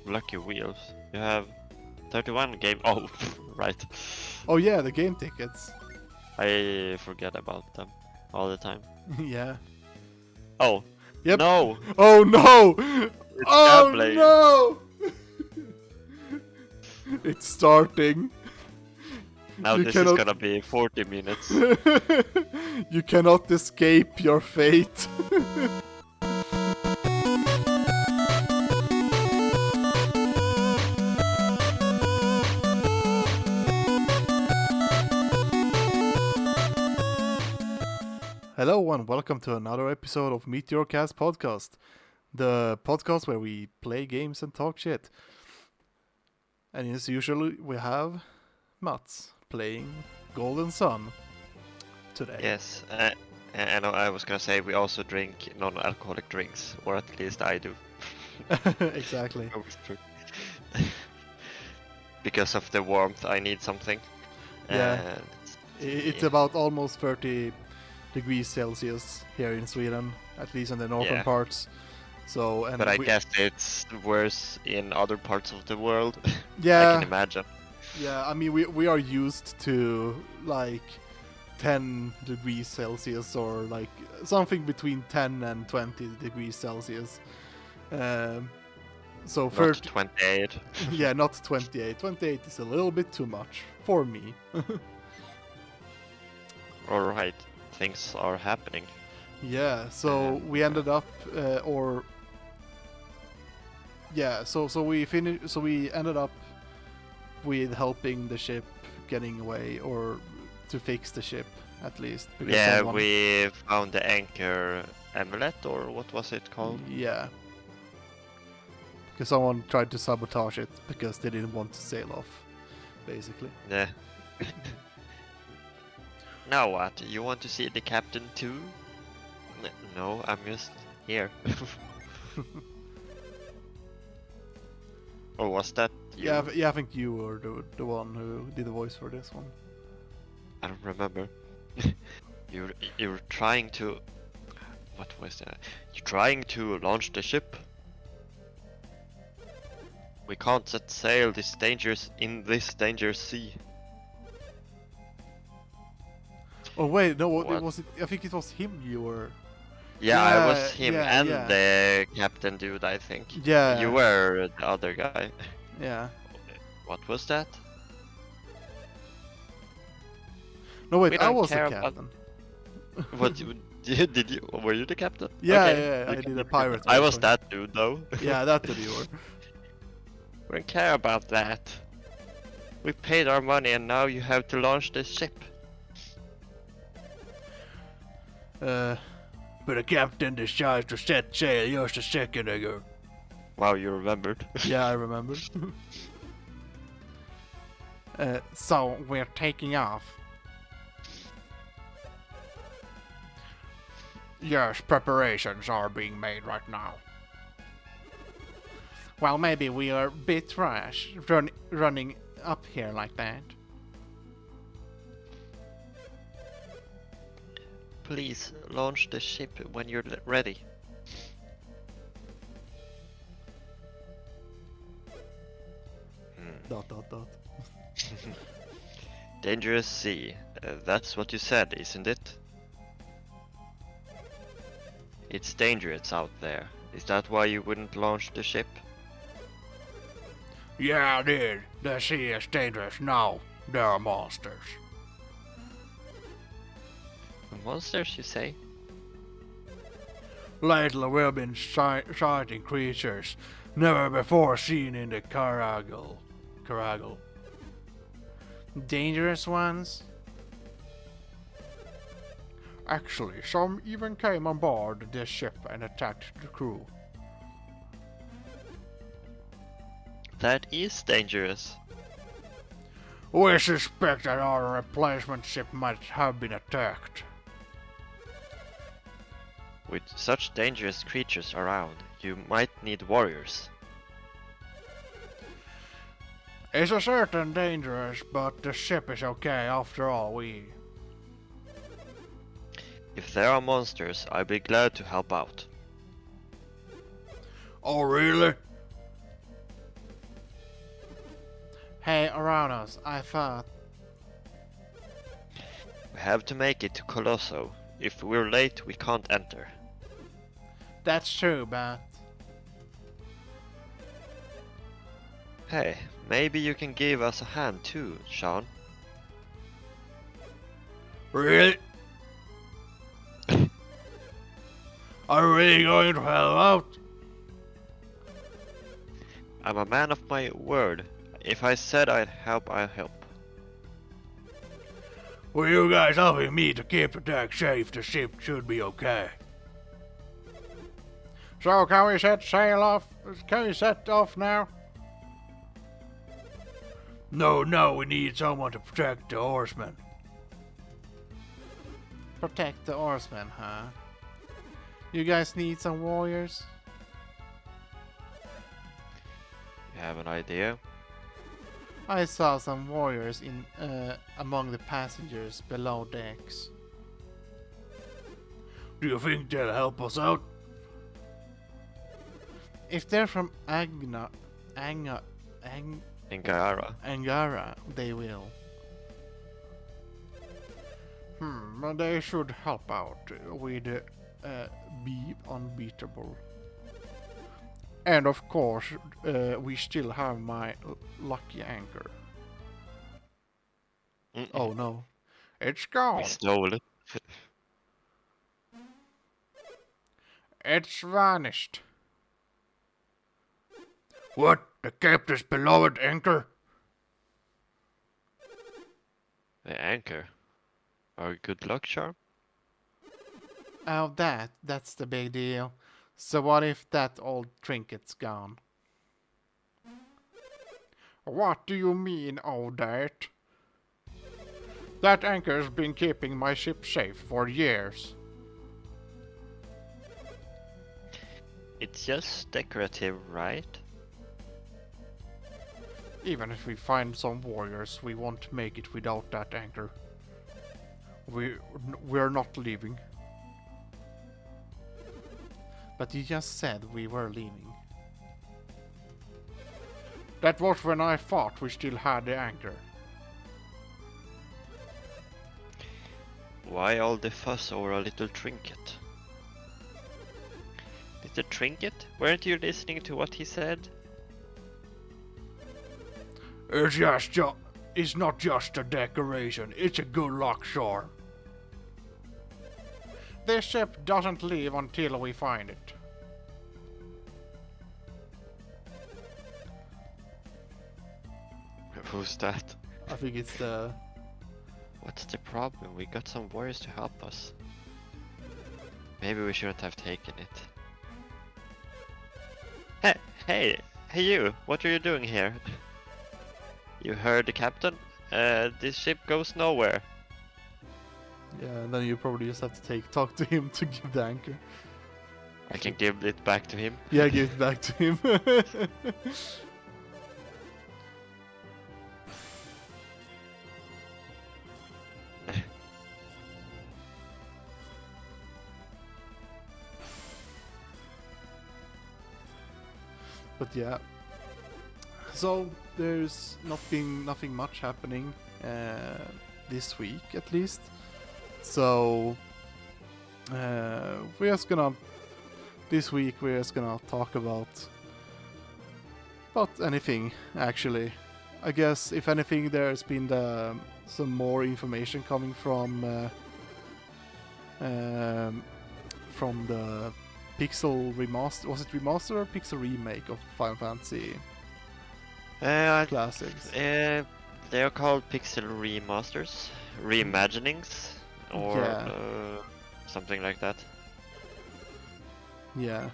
lucky wheels. You have 31 game. Oh, right. Oh yeah, the game tickets. I forget about them all the time. Yeah. Oh, Yep. no! Oh no! It's Oh gambling. no! It's starting. Now You this cannot- is gonna be 40 minutes. You cannot escape your fate. Hello and welcome to another episode of Meteor Cast podcast, the podcast where we play games and talk shit. And as usual, we have Mats playing Golden Sun today. Yes, and I was gonna say we also drink non-alcoholic drinks, or at least I do. Exactly. Because of the warmth, I need something. Yeah. And It's about almost 30 degrees Celsius here in Sweden, at least in the northern Yeah. parts. So, and but I guess it's worse in other parts of the world. I yeah, can imagine. yeah. I mean, we are used to like 10 degrees Celsius or like something between 10 and 20 degrees Celsius. So Not 30, 28. yeah, not 28. 28 is a little bit too much for me. Alright, things are happening. Yeah, so we ended up, so we ended up with helping the ship getting away, or to fix the ship at least. because Yeah, someone- we found the anchor amulet, or what was it called? Yeah. Because someone tried to sabotage it because they didn't want to sail off, basically. Yeah. Now what? You want to see the captain too? No, I'm just here. Or was that you? Yeah, I think you were the one who did the voice for this one. I don't remember. You're trying to. What was that? You're trying to launch the ship. We can't set sail in this dangerous sea. Oh wait, no, What? I think it was him you were. Yeah, I was Yeah, him yeah, and yeah. the captain dude, I think. Yeah. You were the other guy. Yeah. What was that? No wait, We I don't was the care about- captain. What did you? Were you the captain? Yeah, Okay, yeah, I you did can a be pirate captain. I was version. that dude though. Yeah, that did you were. We don't care about that. We paid our money and now you have to launch the ship. But the captain decides to set sail just a second ago. Wow, you remembered. Yeah, I remember. So we're taking off. Yes, preparations are being made right now. Well, maybe we are a bit rash running up here like that. Please launch the ship when you're ready. Dot dot dot. Dangerous sea. That's what you said, isn't it? It's dangerous out there. Is that why you wouldn't launch the ship? Yeah, I did. The sea is dangerous now. There are monsters. Monsters, you say? Lately we've been sighting creatures never before seen in the Caragal. Dangerous ones? Actually, some even came on board this ship and attacked the crew. That is dangerous. We suspect that our replacement ship might have been attacked. With such dangerous creatures around, you might need warriors. It's a certain dangerous, but the ship is okay after all. If there are monsters, I'll be glad to help out. Oh really? Hey, Uranus, I thought... We have to make it to Colosso. If we're late, we can't enter. That's true, but... Hey, maybe you can give us a hand too, Sean. Really? Are you really going to help out? I'm a man of my word. If I said I'd help, I'll help. With you guys helping me to keep the deck safe, the ship should be okay. So can we set sail off? Can we set off now? No, we need someone to protect the horsemen. Protect the horsemen, huh? You guys need some warriors? You have an idea? I saw some warriors in among the passengers below decks. Do you think they'll help us out? If they're from Angara, they will. But they should help out with be unbeatable. And of course, we still have my lucky anchor. Oh no, it's gone. We stole it. It's vanished. What? The captain's beloved anchor? The anchor? Our good luck charm? Oh, that's the big deal. So what if that old trinket's gone? What do you mean, all that? That anchor's been keeping my ship safe for years. It's just decorative, right? Even if we find some warriors, we won't make it without that anchor. We're not leaving. But you just said we were leaving. That was when I thought we still had the anchor. Why all the fuss over a little trinket? Little trinket? Weren't you listening to what he said? It's not just a decoration, it's a good luck charm. This ship doesn't leave until we find it. Who's that? I think it's the... What's the problem? We got some warriors to help us. Maybe we shouldn't have taken it. Hey you! What are you doing here? You heard the captain? This ship goes nowhere. Yeah, and then you probably just have to talk to him to give the anchor. I can give it back to him. Yeah, give it back to him. But yeah. So there's nothing much happening this week, at least. So this week we're just gonna talk about anything, actually. I guess if anything, there's been some more information coming from the Pixel remaster. Was it remaster or Pixel remake of Final Fantasy Classics? They are called Pixel remasters, reimaginings, or something like that. Yeah.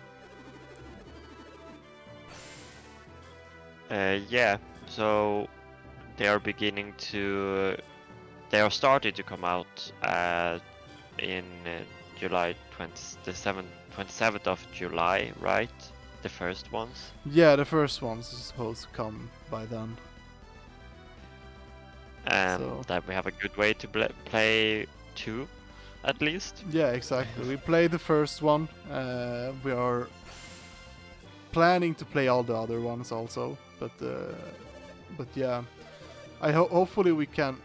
Yeah. So they are beginning to. They are starting to come out in July 27th of July, right? The first ones. Yeah, the first ones are supposed to come by then. And So- that we have a good way to play two, at least. Yeah, exactly. We played the first one. We are planning to play all the other ones also, but yeah. hopefully we can.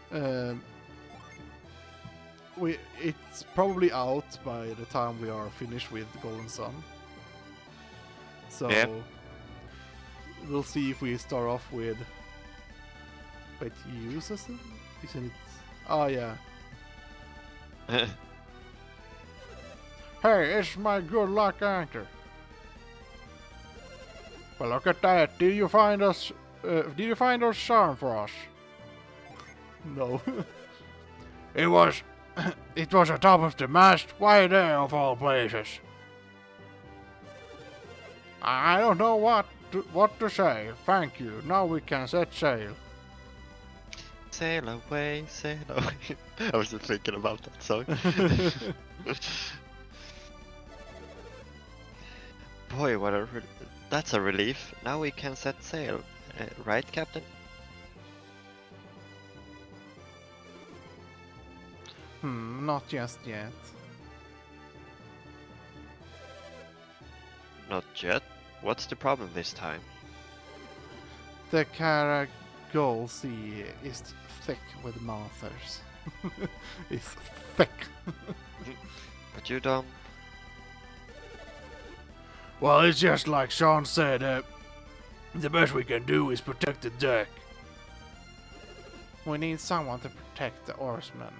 It's probably out by the time we are finished with Golden Sun. So Yeah. we'll see if we start off with. Wait, he uses it? Isn't it? Oh yeah. Hey, it's my good luck anchor. Well, look at that. Did you find us? Did you find us charm for us? No. It was. It was atop of the mast. Why there, of all places? I don't know what to say. Thank you. Now we can set sail. Sail away, sail away. I was just thinking about that song. Boy, that's a relief. Now we can set sail. Right, Captain? Not just yet. Not yet. What's the problem this time? The Caragol Sea is thick with monsters. It's thick. But you don't. Well, it's just like Sean said. The best we can do is protect the deck. We need someone to protect the oarsmen.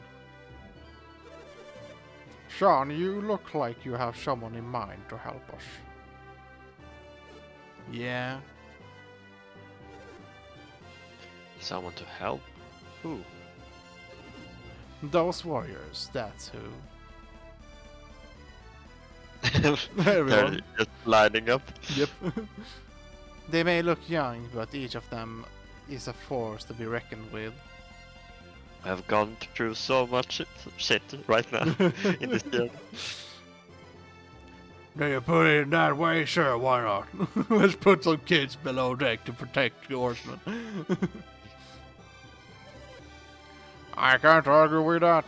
Sean, you look like you have someone in mind to help us. Yeah. Someone to help? Who? Those warriors, that's who. They're Everyone. just lining up. Yep. They may look young, but each of them is a force to be reckoned with. I've gone through so much shit right now in this game. Do you put it in that way? Sure, why not? Let's put some kids below deck to protect the oarsmen. I can't argue with that.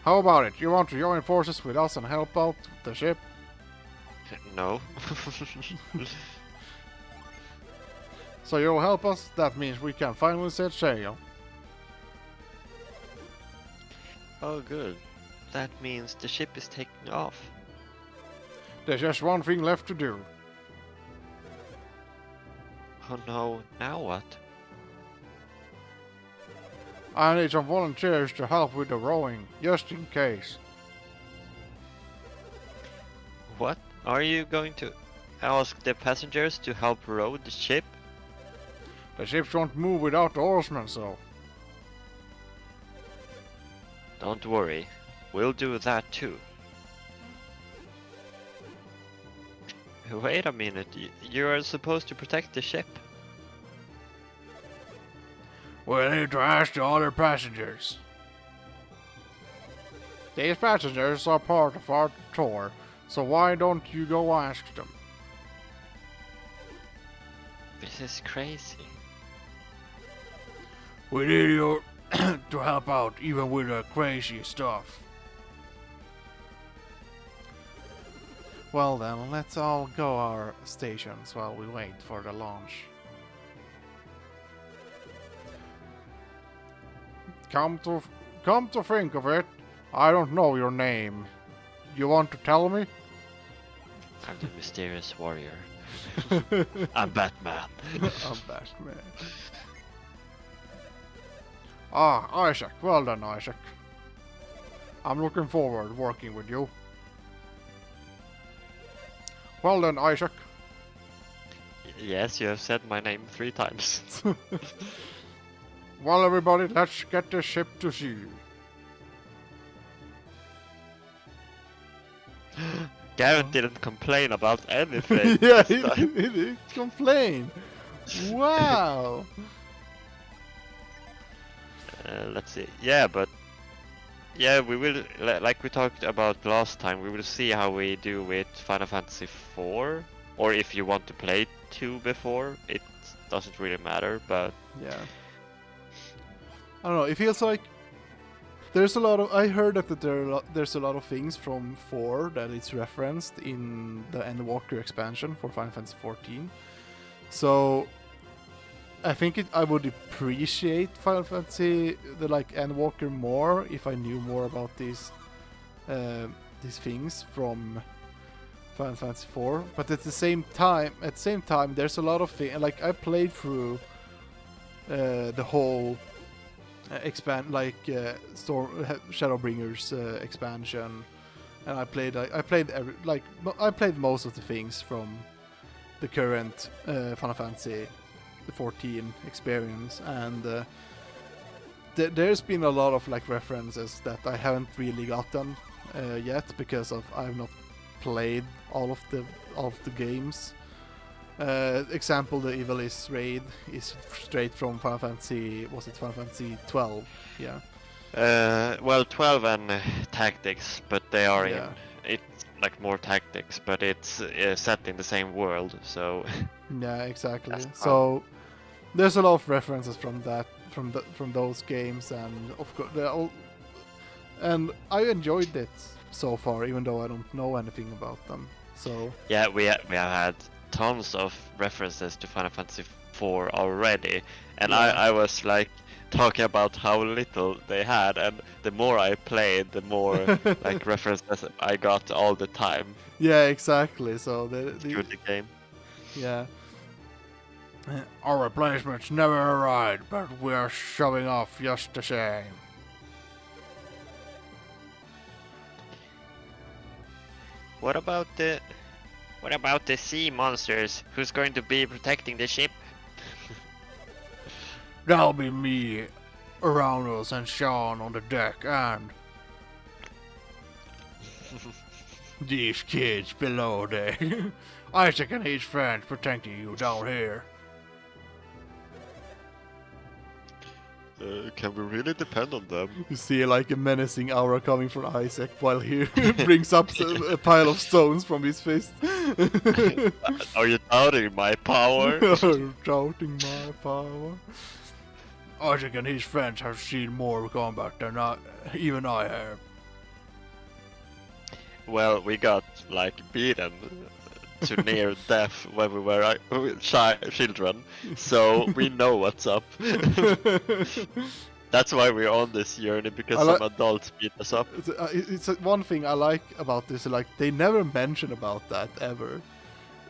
How about it? You want to join forces with us and help out the ship? No. So you'll help us? That means we can finally set sail. Oh, good. That means the ship is taking off. There's just one thing left to do. Oh no, now what? I need some volunteers to help with the rowing, just in case. What? Are you going to ask the passengers to help row the ship? The ships won't move without the oarsmen, so... Don't worry, we'll do that too. Wait a minute, you are supposed to protect the ship. We need to ask the other passengers. These passengers are part of our tour, so why don't you go ask them? This is crazy. We need you to help out even with the crazy stuff. Well then, let's all go our stations while we wait for the launch. Come to think of it, I don't know your name. You want to tell me? I'm the mysterious warrior. I'm Batman. I'm Batman. Ah, Isaac. Well done, Isaac. I'm looking forward to working with you. Well done, Isaac. Yes, you have said my name 3 times. Well, everybody, let's get the ship to sea. Garrett didn't complain about anything. Yeah, this time. he didn't complain. Wow. Let's see. Yeah, but yeah, we will, like we talked about last time, we will see how we do with Final Fantasy 4, or if you want to play 2 before, it doesn't really matter, but Yeah. I don't know, it feels like there's a lot of... I heard that there's a lot of things from 4 that it's referenced in the Endwalker expansion for Final Fantasy 14. So I think I would appreciate Final Fantasy the like Endwalker more if I knew more about these things from Final Fantasy 4. But at the same time, there's a lot of things. Like I played through the whole Shadowbringers expansion, and I played most of the things from the current Final Fantasy 14 experience, and there's been a lot of like references that I haven't really gotten yet because I've not played all of the games. Example, the Ivalice raid is straight from Final Fantasy. Was it Final Fantasy 12? Yeah. Well, 12 and tactics, but they are Yeah. it's like more tactics, but it's set in the same world, so Yeah, exactly. That's So there's a lot of references from those games, and of course, and I enjoyed it so far, even though I don't know anything about them. So yeah, we have had tons of references to Final Fantasy 4 already, and Yeah. I was like talking about how little they had, and the more I played, the more like references I got all the time yeah, exactly. So through the game. yeah. Our replacements never arrived, but we're showing off just the same. What about the sea monsters? Who's going to be protecting the ship? That'll be me, Uranus and Sean on the deck, and these kids below there. Isaac and his friends protecting you down here. Can we really depend on them? You see like a menacing aura coming from Isaac while he brings up a pile of stones from his fist. Are you doubting my power? Doubting my power. Isaac and his friends have seen more combat than even I have. Well, we got like beaten to near death when we were children, so we know what's up. That's why we're on this journey, because some adults beat us up. It's one thing I like about this, like they never mention about that ever.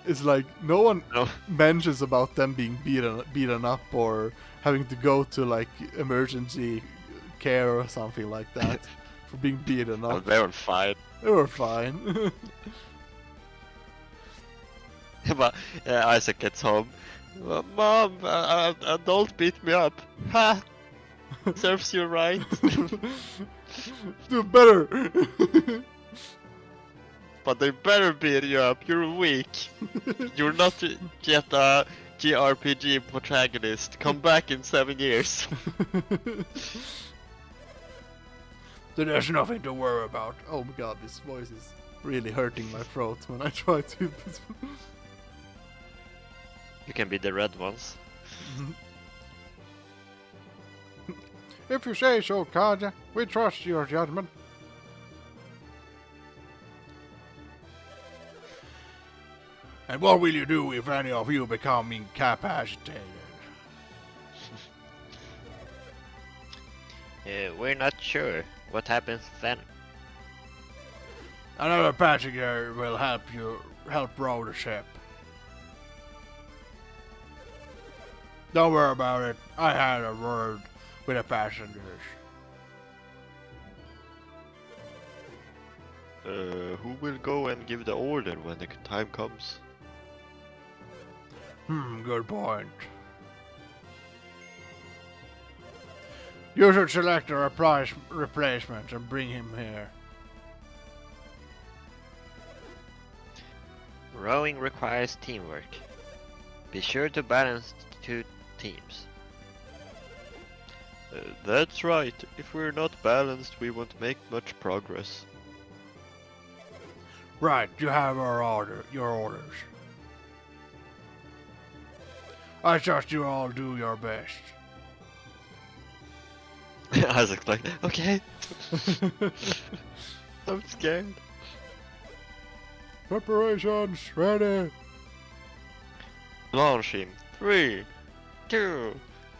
It's like no one mentions about them being beaten up or having to go to like emergency care or something like that for being beaten up. They were fine. They were fine. But Isaac gets home. Mom, an adult beat me up. Ha! Serves you right. Do better. But they better beat you up. You're weak. You're not yet a JRPG protagonist. Come back in 7 years. There's nothing to worry about. Oh my god, this voice is really hurting my throat when I try to. You can be the red ones. If you say so, Kaja, we trust your judgment. And what will you do if any of you become incapacitated? We're not sure. What happens then? Another passenger will help row the ship. Don't worry about it. I had a word with the passengers. Who will go and give the order when the time comes? Good point. You should select a replacement and bring him here. Rowing requires teamwork. Be sure to balance two teams. That's right. If we're not balanced, we won't make much progress. Right, you have your orders. I trust you all do your best. Isaac's like, okay. I'm scared. Preparations ready. Launch in 3, 2,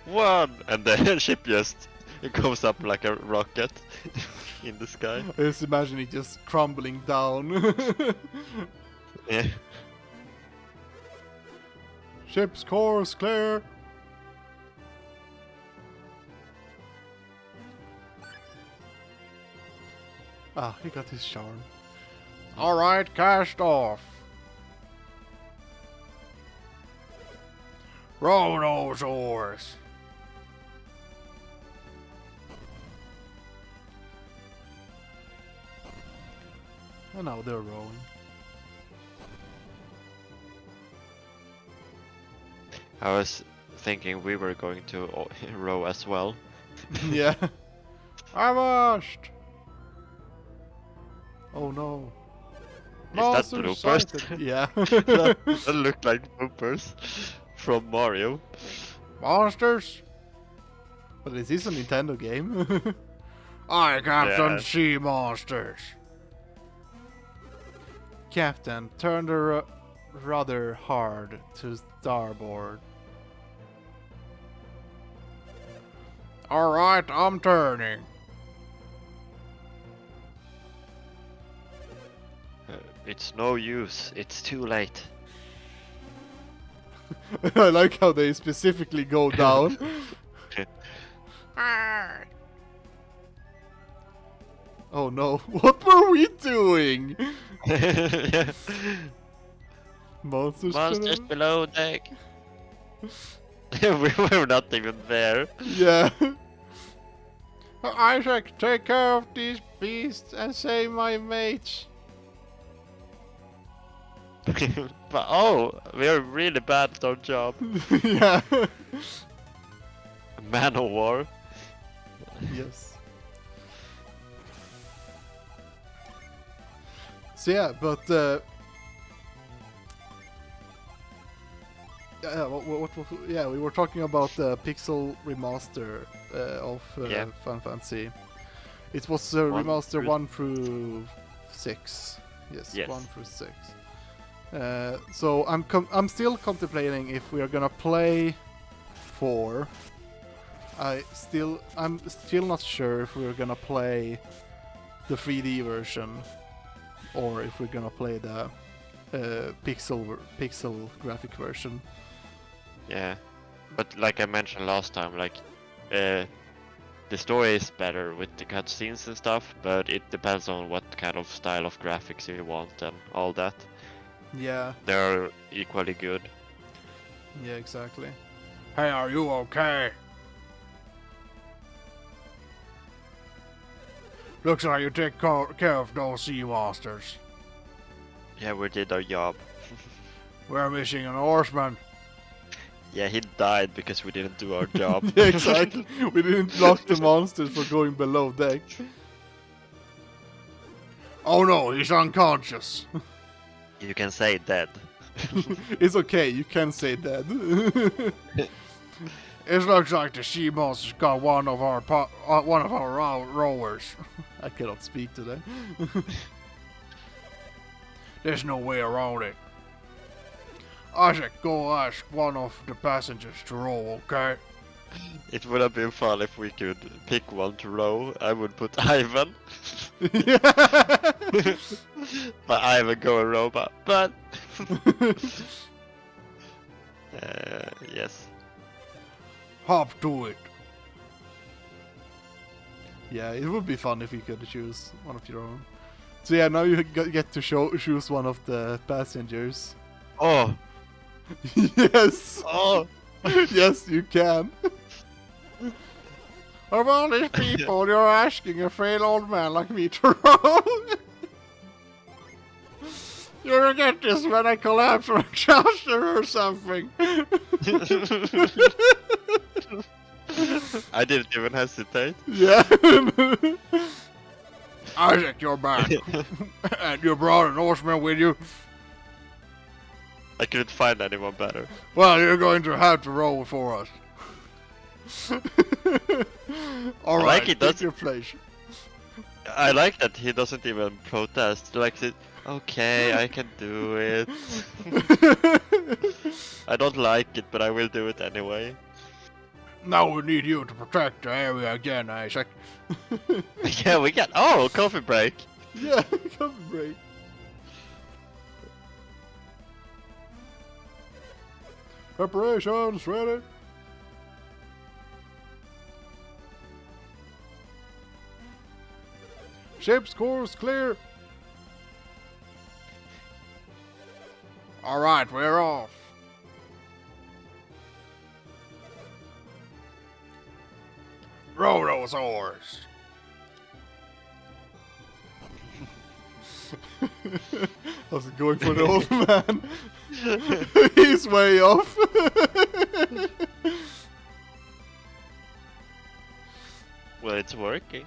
1, and the ship just it goes up like a rocket in the sky. I just imagine it just crumbling down. Yeah. Ship's course clear. Ah, he got his charm. Alright, cast off. Row those oars. And now they're rowing. I was thinking we were going to row as well. Yeah. I washed. Oh no. Is that Monster bloopers? sighted. Yeah. That looked like bloopers from Mario. Monsters. But this is a Nintendo game. I Captain Yeah. Sea Monsters. Captain, turn the rudder hard to starboard. Alright, I'm turning. It's no use. It's too late. I like how they specifically go down. Oh no, what were we doing? Yeah. Monsters, Monsters below deck. We were not even there. Yeah. Isaac, take care of these beasts and save my mates. But oh, we're really bad at our job. Yeah. Man of war. Yes. So yeah, but yeah, we were talking about the Pixel remaster of Yeah. Final Fantasy. It was One remaster through- 1 through 6. Yes, Yes. 1 through 6. So I'm still contemplating if we are gonna play 4. I'm still not sure if we're gonna play the 3D version or if we're gonna play the pixel graphic version. Yeah, but like I mentioned last time, like the story is better with the cutscenes and stuff, but it depends on what kind of style of graphics you want and all that. Yeah, They're equally good. yeah, exactly. Hey, are you okay? Looks like you take care of those sea monsters. Yeah, we did our job. We're missing an horseman. Yeah, he died because we didn't do our job. Yeah, exactly. We didn't block the monsters for going below deck. Oh no, he's unconscious. You can say dead. It's okay, you can say that. It looks like the sea monster's got one of our rowers. I cannot speak today. There's no way around it. Isaac, go ask one of the passengers to row, okay? It would have been fun if we could pick one to row. I would put Ivan. But Ivan go a row, but yes. Hop to it. Yeah, it would be fun if you could choose one of your own. So yeah, now you get to choose one of the passengers. Oh, Yes! oh. Yes, you can. Of all these people, you're asking a frail old man like me to row. You'll get this when I collapse from exhaustion or something. I didn't even hesitate. Yeah. Isaac, you're back. And you brought an horseman with you. I couldn't find anyone better. Well, you're going to have to row for us. Alright, like it, take doesn't- your place. I like that he doesn't even protest. Like, okay, I can do it. I don't like it, but I will do it anyway. Now we need you to protect the area again, Isaac. Yeah, we got. Oh, coffee break. Yeah, coffee break. Preparations ready. Ship's course clear. Alright, we're off. Row those oars. I was going for the old man. He's way off. Well, it's working.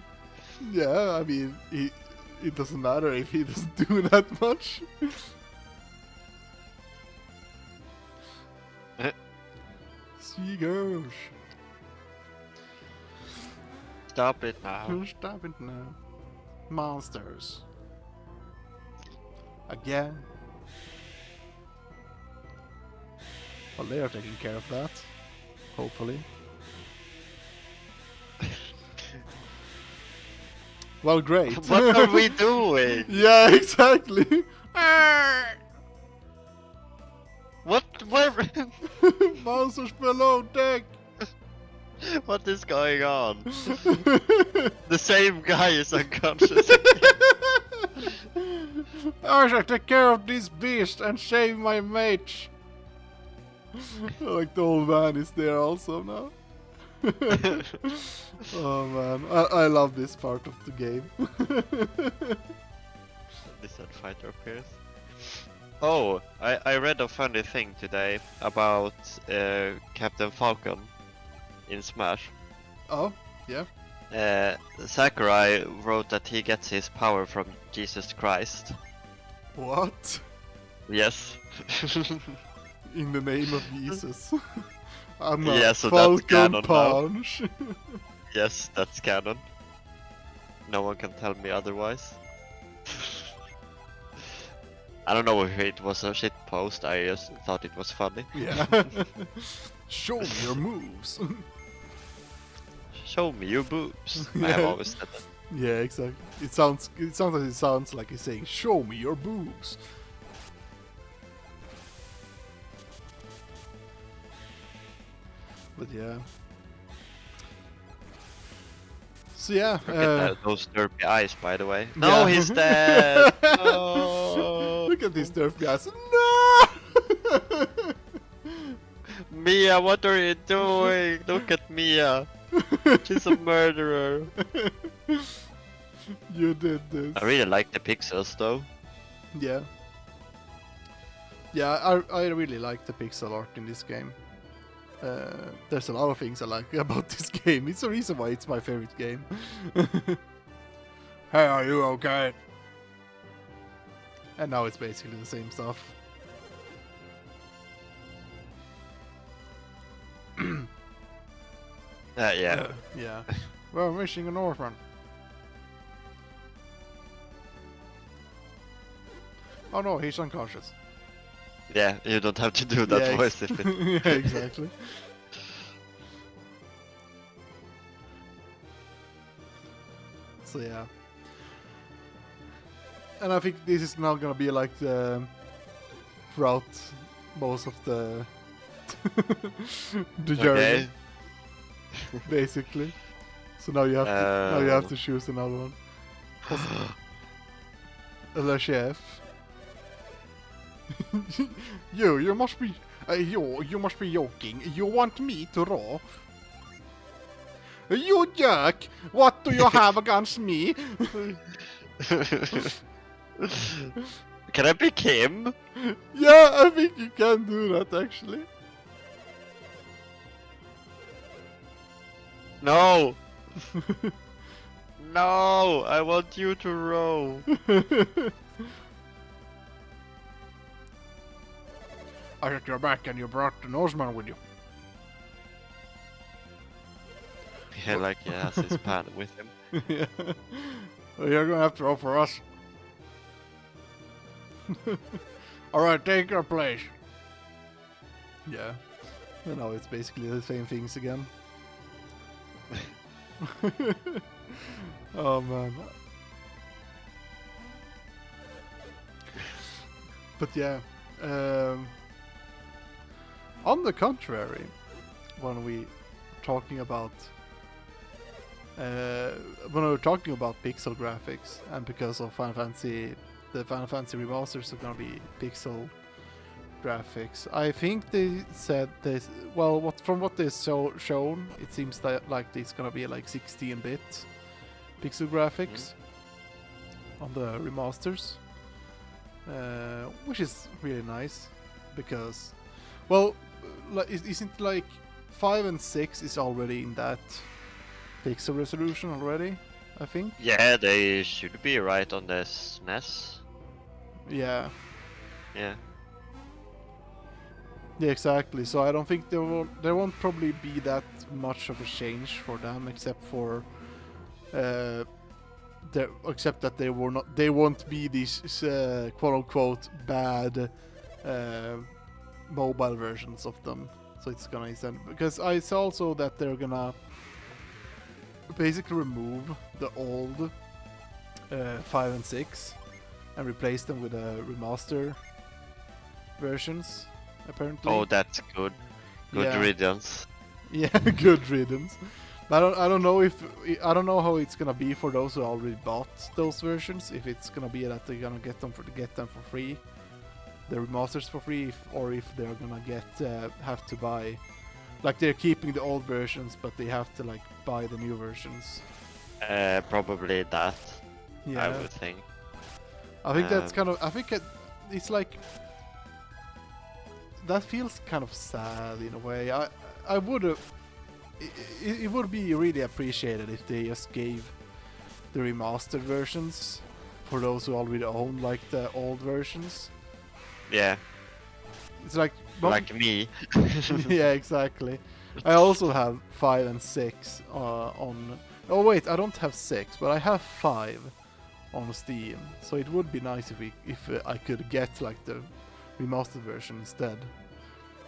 Yeah, I mean, it doesn't matter if he doesn't do that much. Seagulls. Stop it now. Stop it now. Monsters. Again. Well, they are taking care of that. Hopefully. Well, great. What are we doing? Yeah, exactly. What? Where? Monsters below deck. What is going on? The same guy is unconscious. I shall take care of this beast and save my mates. Like the old man is there also now. Oh man, I love this part of the game. This fighter appears. Oh, I read a funny thing today about Captain Falcon in Smash. Oh, yeah. Sakurai wrote that he gets his power from Jesus Christ. What? Yes. In the name of Jesus. I'm Yeah, a so that's Falcon canon Punch. Yes, that's canon. No one can tell me otherwise. I don't know if it was a shit post, I just thought it was funny. Yeah. Show me your moves. Show me your boobs. I Yeah. have always said that. Yeah, exactly. It sounds like he's saying, "Show me your boobs." But yeah. So yeah. Look at those derpy eyes, by the way. No, he's dead! No! Look at these derpy eyes. No! Mia, what are you doing? Look at Mia. She's a murderer. You did this. I really like the pixels though. Yeah. Yeah, I really like the pixel art in this game. There's a lot of things I like about this game. It's the reason why it's my favorite game. Hey, are you okay? And now it's basically the same stuff. Yeah. Yeah. We're missing an orphan. Oh no, he's unconscious. Yeah, you don't have to do that Yeah, voice if it... Yeah, exactly. So yeah. And I think this is now gonna be like the throughout most of the the journey, Okay. basically. So now you have to choose another one. Le chef. you must be you must be joking. You want me to row? You jerk! What do you have against me? Can I pick him? Yeah, I think you can do that actually. No! No! I want you to row. I got your back and you brought the Norseman with you. Yeah, like he has his pan with him. Yeah. Well, you're gonna have to row for us. Alright, take your place. Yeah. You know, it's basically the same things again. Oh man. But yeah, on the contrary, when we talking about when we were talking about pixel graphics, and because of Final Fantasy, the Final Fantasy remasters are gonna be pixel graphics. I think they said this. Well, from what they shown, it seems like it's gonna be like 16-bit pixel graphics on the remasters, which is really nice because, well, isn't like 5 and 6 is already in that pixel resolution already? I think. Yeah, they should be right on the SNES. Yeah. Yeah. Yeah, exactly. So I don't think there won't probably be that much of a change for them, except for except that they won't be these quote unquote bad mobile versions of them. So it's gonna extend, because I saw also that they're gonna basically remove the old 5 and 6 and replace them with remaster versions. Apparently. Oh, that's good. Good Yeah. riddance. Yeah, good riddance. But I don't know how it's gonna be for those who already bought those versions. If it's gonna be that they're gonna get them for free, the remasters for free, or if they're gonna have to buy, like they're keeping the old versions, but they have to like buy the new versions. Probably that. Yeah, I would think. I think that's kind of. I think it's like that feels kind of sad in a way. I would have. It would be really appreciated if they just gave the remastered versions for those who already own like the old versions. Yeah, It's like like me. yeah, exactly. I also have 5 and 6 on. Oh wait, I don't have 6, but I have 5 on Steam. So it would be nice if I could get like the remastered version instead.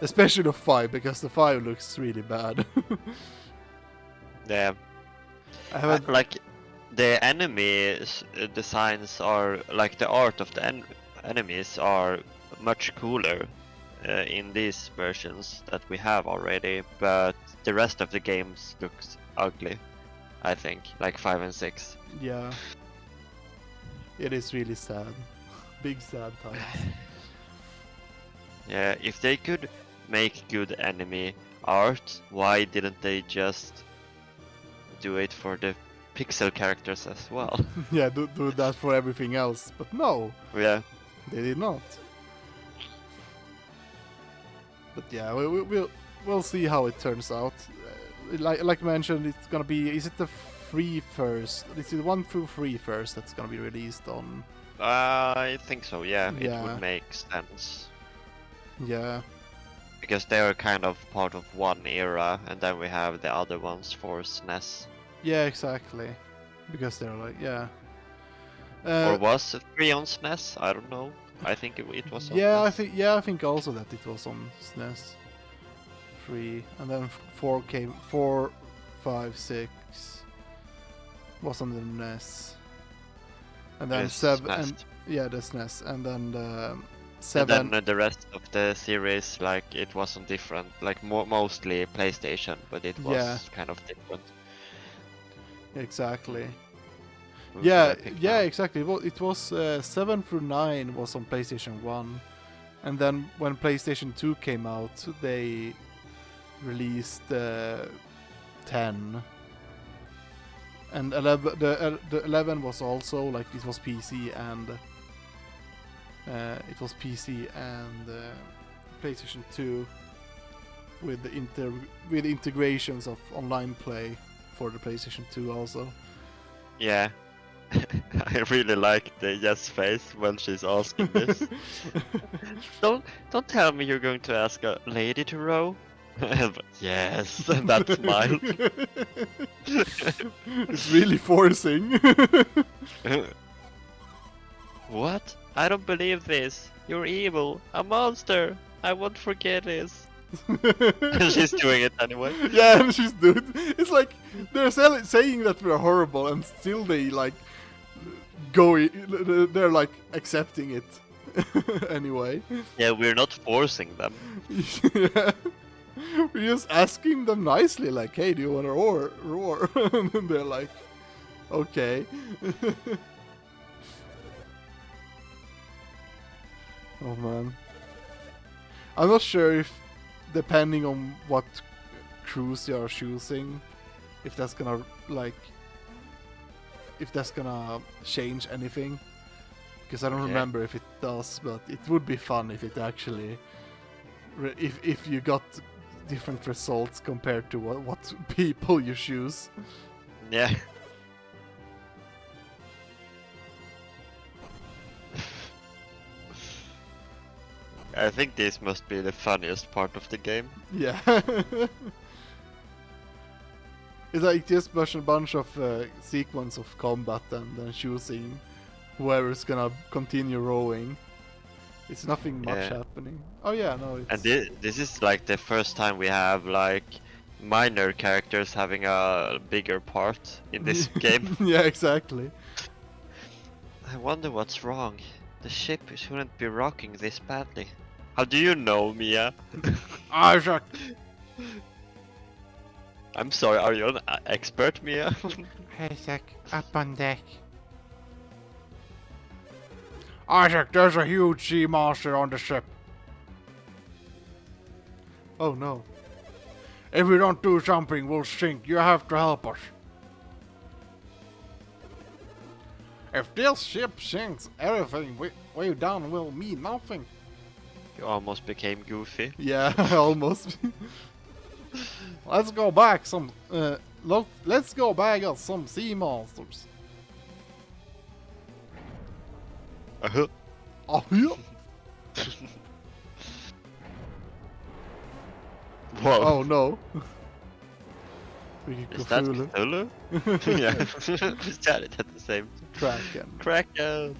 Especially the 5, because the 5 looks really bad. Yeah. I haven't. Like the enemy designs are like the art of the enemies are much cooler in these versions that we have already, but the rest of the games looks ugly. I think like 5 and 6. Yeah. It is really sad. Big sad times. Yeah, if they could make good enemy art, why didn't they just do it for the pixel characters as well? Yeah, do that for everything else. But no, Yeah. they did not. But yeah, we'll see how it turns out. Like mentioned, it's gonna be. Is it the 3 first? Is it 1 through 3 first that's gonna be released on? I think so, yeah. It Yeah. would make sense. Yeah. Because they are kind of part of one era, and then we have the other ones for SNES. Yeah, exactly. Because they're like, yeah. Or was it 3 on SNES? I don't know. I think it was on Yeah, SNES. I think also that it was on SNES 3, and then 4 came 4, 5, 6 was on the NES, and then Yes, 7 SNES. and yeah, the SNES, and then the 7. And then the rest of the series, like it wasn't different, like mostly PlayStation, but it was Yeah. kind of different. Exactly. Who should Yeah, I pick yeah, now? exactly. It was 7 through 9 was on PlayStation 1, and then when PlayStation 2 came out, they released 10, and 11. The 11 was also like it was PC and PlayStation 2 with with integrations of online play for the PlayStation 2 also. Yeah. I really like the yes face when she's asking this. Don't tell me you're going to ask a lady to row. But yes, and that smile. It's really forcing. What? I don't believe this. You're evil. A monster. I won't forget this. She's doing it anyway. Yeah, and she's doing. It's like they're saying that we're horrible, and still they like they're like accepting it anyway. Yeah, we're not forcing them. Yeah. We're just asking them nicely, like, "Hey, do you want to roar?" And they're like, "Okay." Oh man, I'm not sure if, depending on what cruise you are choosing, if that's gonna change anything. Because I don't remember if it does, but it would be fun if it actually, if you got different results compared to what people you choose. Yeah. I think this must be the funniest part of the game. Yeah. It's like just a bunch of sequence of combat and then choosing whoever's gonna continue rowing. It's nothing much happening. Oh yeah, no. It's... And this is like the first time we have like minor characters having a bigger part in this game. Yeah, exactly. I wonder what's wrong. The ship shouldn't be rocking this badly. How do you know, Mia? Isaac! I'm sorry, are you an expert, Mia? Isaac, up on deck. Isaac, there's a huge sea monster on the ship. Oh no. If we don't do something, we'll sink. You have to help us. If this ship sinks, everything way down will mean nothing. You almost became Goofy. Yeah, almost. Let's go back let's go back at some sea monsters. Uh-huh. Oh yeah. Whoa. Oh no. Is that Cthulhu? Yeah. We said it at the same time. Kraken.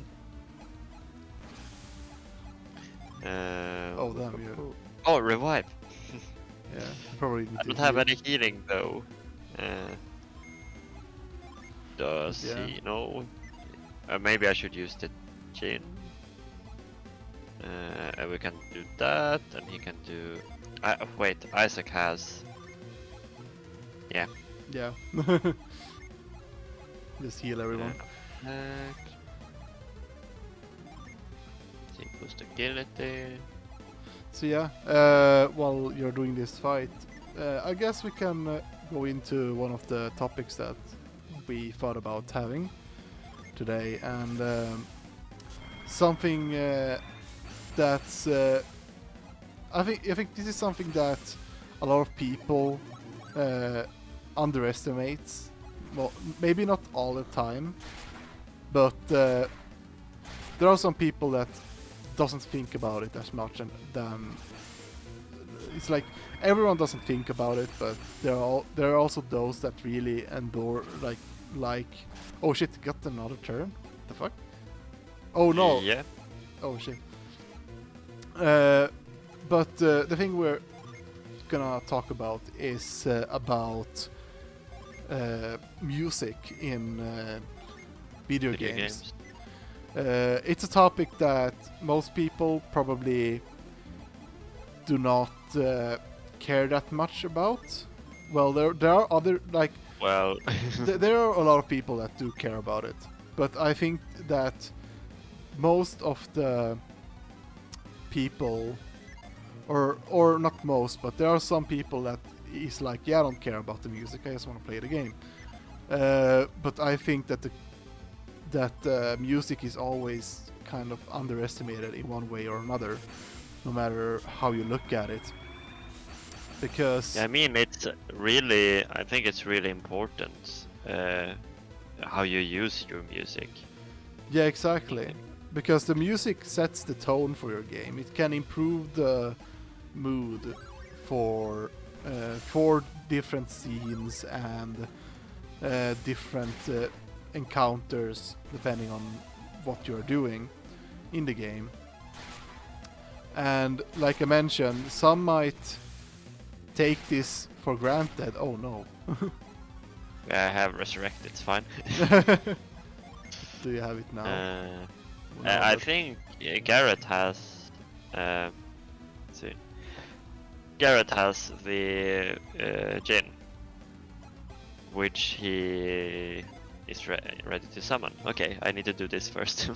Oh damn you. Oh, revive. Yeah, probably need I to don't have heal. any healing though. Does he? No. Maybe I should use the gin. And we can do that, and he can do. Wait, Isaac has. Yeah. Yeah. Just heal everyone. Boost agility. So yeah, while you're doing this fight, I guess we can go into one of the topics that we thought about having today, and something that's I think this is something that a lot of people underestimates. Well, maybe not all the time, but there are some people that doesn't think about it as much, and it's like everyone doesn't think about it, but there are also those that really endure like oh shit, got another turn. The fuck? Oh no. Yeah. Oh shit. But the thing we're gonna talk about is about music in video games. It's a topic that most people probably do not care that much about. Well, there are other like. Well, there are a lot of people that do care about it, but I think that most of the people, or not most, but there are some people that is like, yeah, I don't care about the music, I just want to play the game. But I think that music is always kind of underestimated in one way or another, no matter how you look at it. Because I mean, I think it's really important how you use your music. Yeah, exactly. Because the music sets the tone for your game. It can improve the mood for different scenes and different encounters depending on what you're doing in the game. And like I mentioned, some might take this for granted. Oh no. I have Resurrect, it's fine. Do you have it now? No, I but- think Garrett has. Let's see. Garrett has the Jin, which he is ready to summon. Okay, I need to do this first.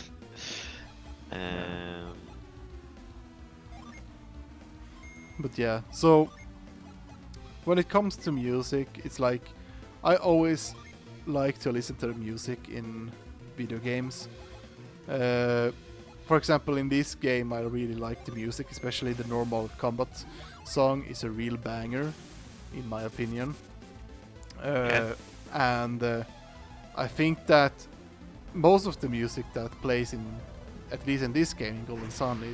But yeah, so when it comes to music, it's like I always like to listen to the music in video games. For example, in this game, I really like the music, especially the normal combat song is a real banger, in my opinion. And I think that most of the music that plays in, at least in this game, in Golden Sun,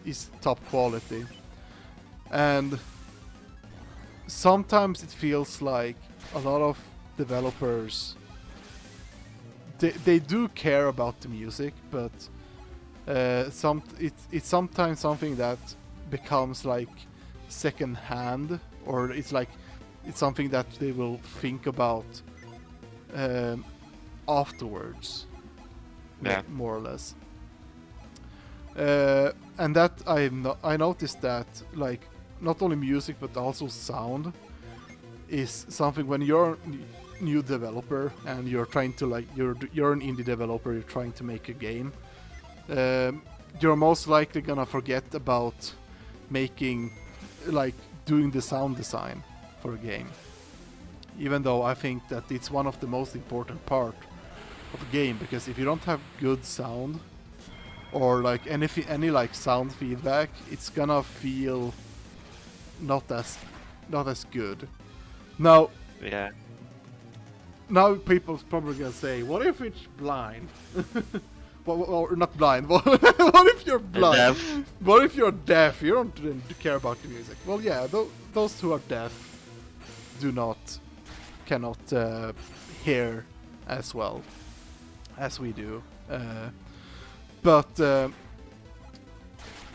is top quality. And sometimes it feels like a lot of developers they do care about the music, but it's sometimes something that becomes like second hand, or it's something that they will think about afterwards, more or less. And that I noticed that like not only music but also sound is something when you're new developer and you're trying to you're an indie developer, you're trying to make a game, you're most likely gonna forget about doing the sound design for a game, even though I think that it's one of the most important part of a game, because if you don't have good sound or like any sound feedback, it's gonna feel not as good. Now people's probably gonna say, what if it's blind? Or not blind, what if you're blind? Deaf. What if you're deaf? You don't care about the music. Well, yeah, those who are deaf cannot hear as well as we do. But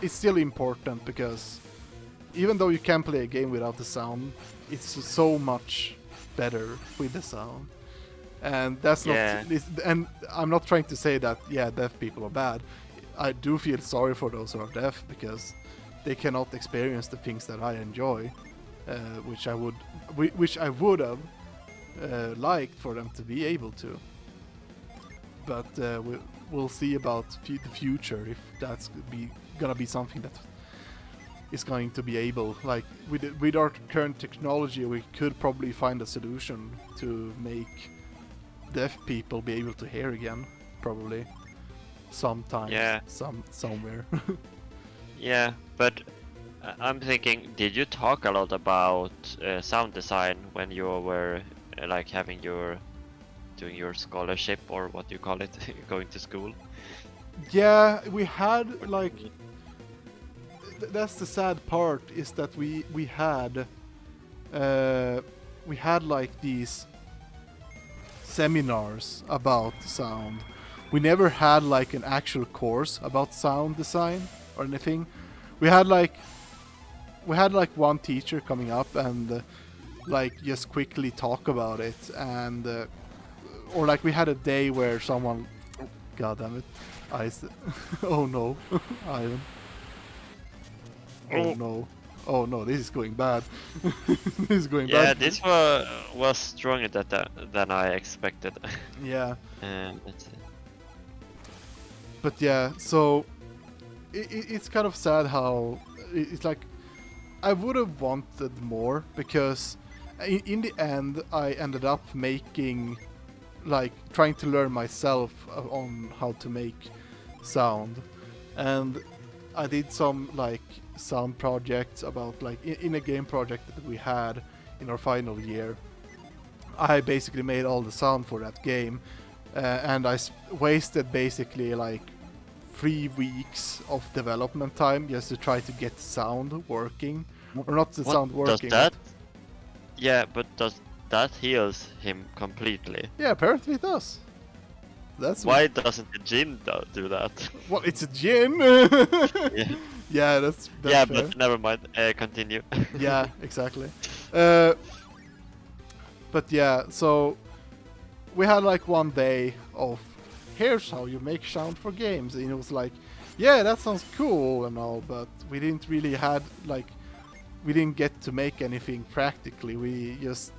it's still important, because even though you can play a game without the sound, it's so much better with the sound. And that's not. And I'm not trying to say that deaf people are bad. I do feel sorry for those who are deaf, because they cannot experience the things that I enjoy, which I would have liked for them to be able to. But we'll see about the future, if that's gonna be something that is going to be able, like with our current technology, we could probably find a solution to make deaf people be able to hear again, probably sometime, somewhere. Yeah, but I'm thinking, did you talk a lot about sound design when you were doing your scholarship, or what you call it, going to school? Yeah, we had that's the sad part, is that we had these seminars about sound. We never had an actual course about sound design or anything. We had one teacher coming up and just quickly talk about it, and or we had a day where someone, god damn it, oh no, Ivan. Oh no, this is going bad. This is going bad. Yeah, this was stronger than I expected. Yeah. That's it. But yeah, so it's kind of sad how it's I would have wanted more, because in the end I ended up making trying to learn myself on how to make sound, and I did some sound projects about in a game project that we had in our final year. I basically made all the sound for that game, and I wasted basically 3 weeks of development time just to try to get the sound working, or not the sound working. But does that heals him completely? Yeah, apparently it does. That's why doesn't the Jin do that? Well, it's a Jin. Yeah. Yeah, that's yeah, fair. but never mind. Continue. Yeah, exactly. But yeah, so we had like one day of here's how you make sound for games, and it was like, yeah, that sounds cool and all, but we didn't really had like we didn't get to make anything practically. We just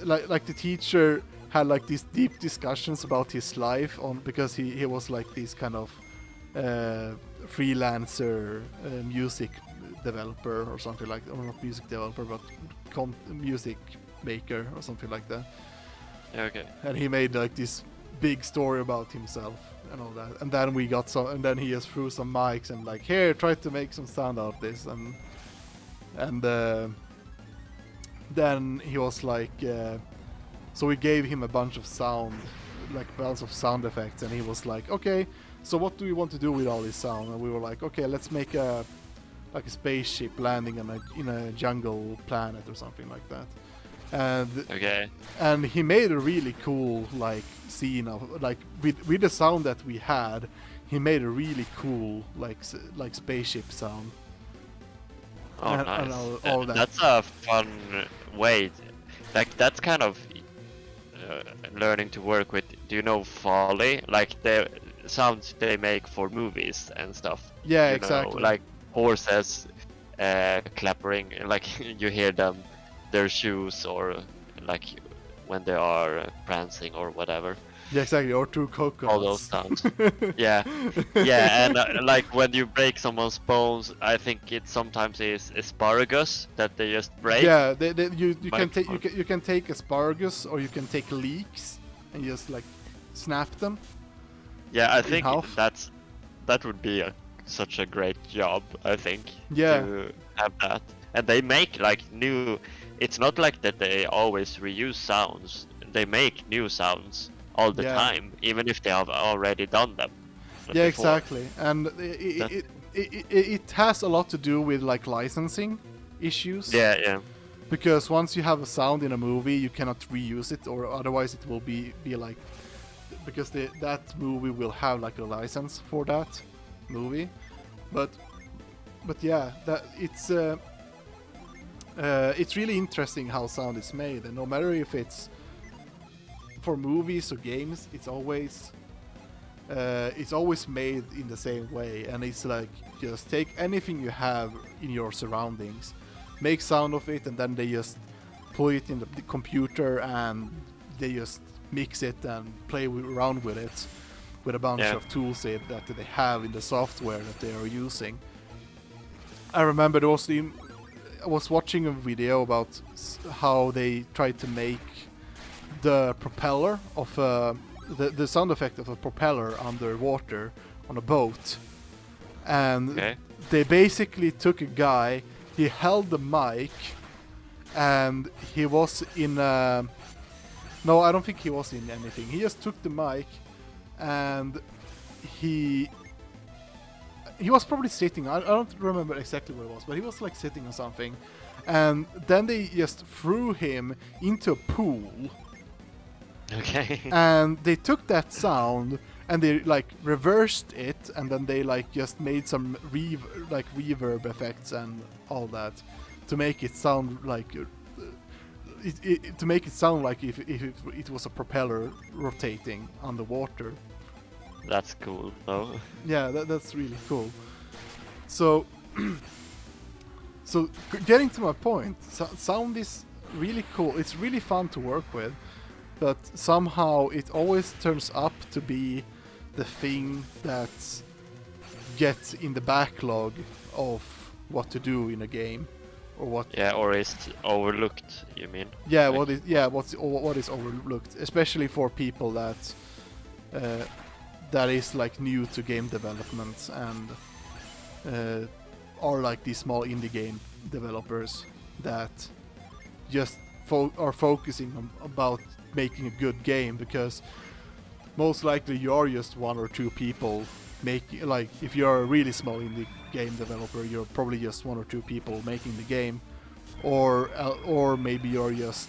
like the teacher had like these deep discussions about his life on because he was like this kind of freelancer music developer or something like that, or not music developer but music maker or something like that. Okay. And he made like this big story about himself and all that, and then we got some, and then he just threw some mics and like, here, try to make some sound out of this, and then he was like, so we gave him a bunch of sound, like a bunch of sound effects, and he was like, okay, so what do we want to do with all this sound? And we were like, okay, let's make a spaceship landing in a jungle planet or something like that. And he made a really cool like scene of like with the sound that we had. He made a really cool like spaceship sound. Oh, and, nice. And all that. That's a fun way. Like that's kind of learning to work with. Do you know Foley? Like the sounds they make for movies and stuff. Yeah, you exactly. Know, like horses clappering, like you hear them, their shoes, or like when they are prancing or whatever. Yeah, exactly. Or two coconuts. All those sounds. yeah, and like when you break someone's bones, I think it sometimes is asparagus that they just break. Yeah, you can take asparagus, or you can take leeks and just like snap them. Yeah, I think half. that would be such a great job. I think. Yeah. To have that, and they make like new. It's not like that they always reuse sounds. They make new sounds all the time, even if they have already done them. Yeah, exactly. And it has a lot to do with like licensing issues. Yeah. Because once you have a sound in a movie, you cannot reuse it, or otherwise it will be like, because that movie will have like a license for that movie. But yeah, that it's really interesting how sound is made, and no matter if it's for movies or games, it's always made in the same way, and it's like just take anything you have in your surroundings, make sound of it, and then they just put it in the computer and they just mix it and play around with it with a bunch of tools that they have in the software that they are using. I remember I was watching a video about how they tried to make the propeller of the sound effect of a propeller underwater on a boat, and they basically took a guy, he held the mic, and he was in no, I don't think he was in anything. He just took the mic, and he was probably sitting, I don't remember exactly where it was, but he was like sitting on something, and then they just threw him into a pool. Okay. And they took that sound and they like reversed it, and then they like just made some reverb effects and all that to make it sound like to make it sound like if it was a propeller rotating underwater. That's cool, though. Yeah, that's really cool. So, getting to my point, sound is really cool. It's really fun to work with, but somehow it always turns up to be the thing that gets in the backlog of what to do in a game, or what. Yeah, or is overlooked. You mean? Yeah, what is overlooked, especially for people that is like new to game development and are like these small indie game developers that just are focusing on about making a good game, because most likely you're just one or two people making, like if you're a really small indie game developer, you're probably just one or two people making the game, or maybe you're just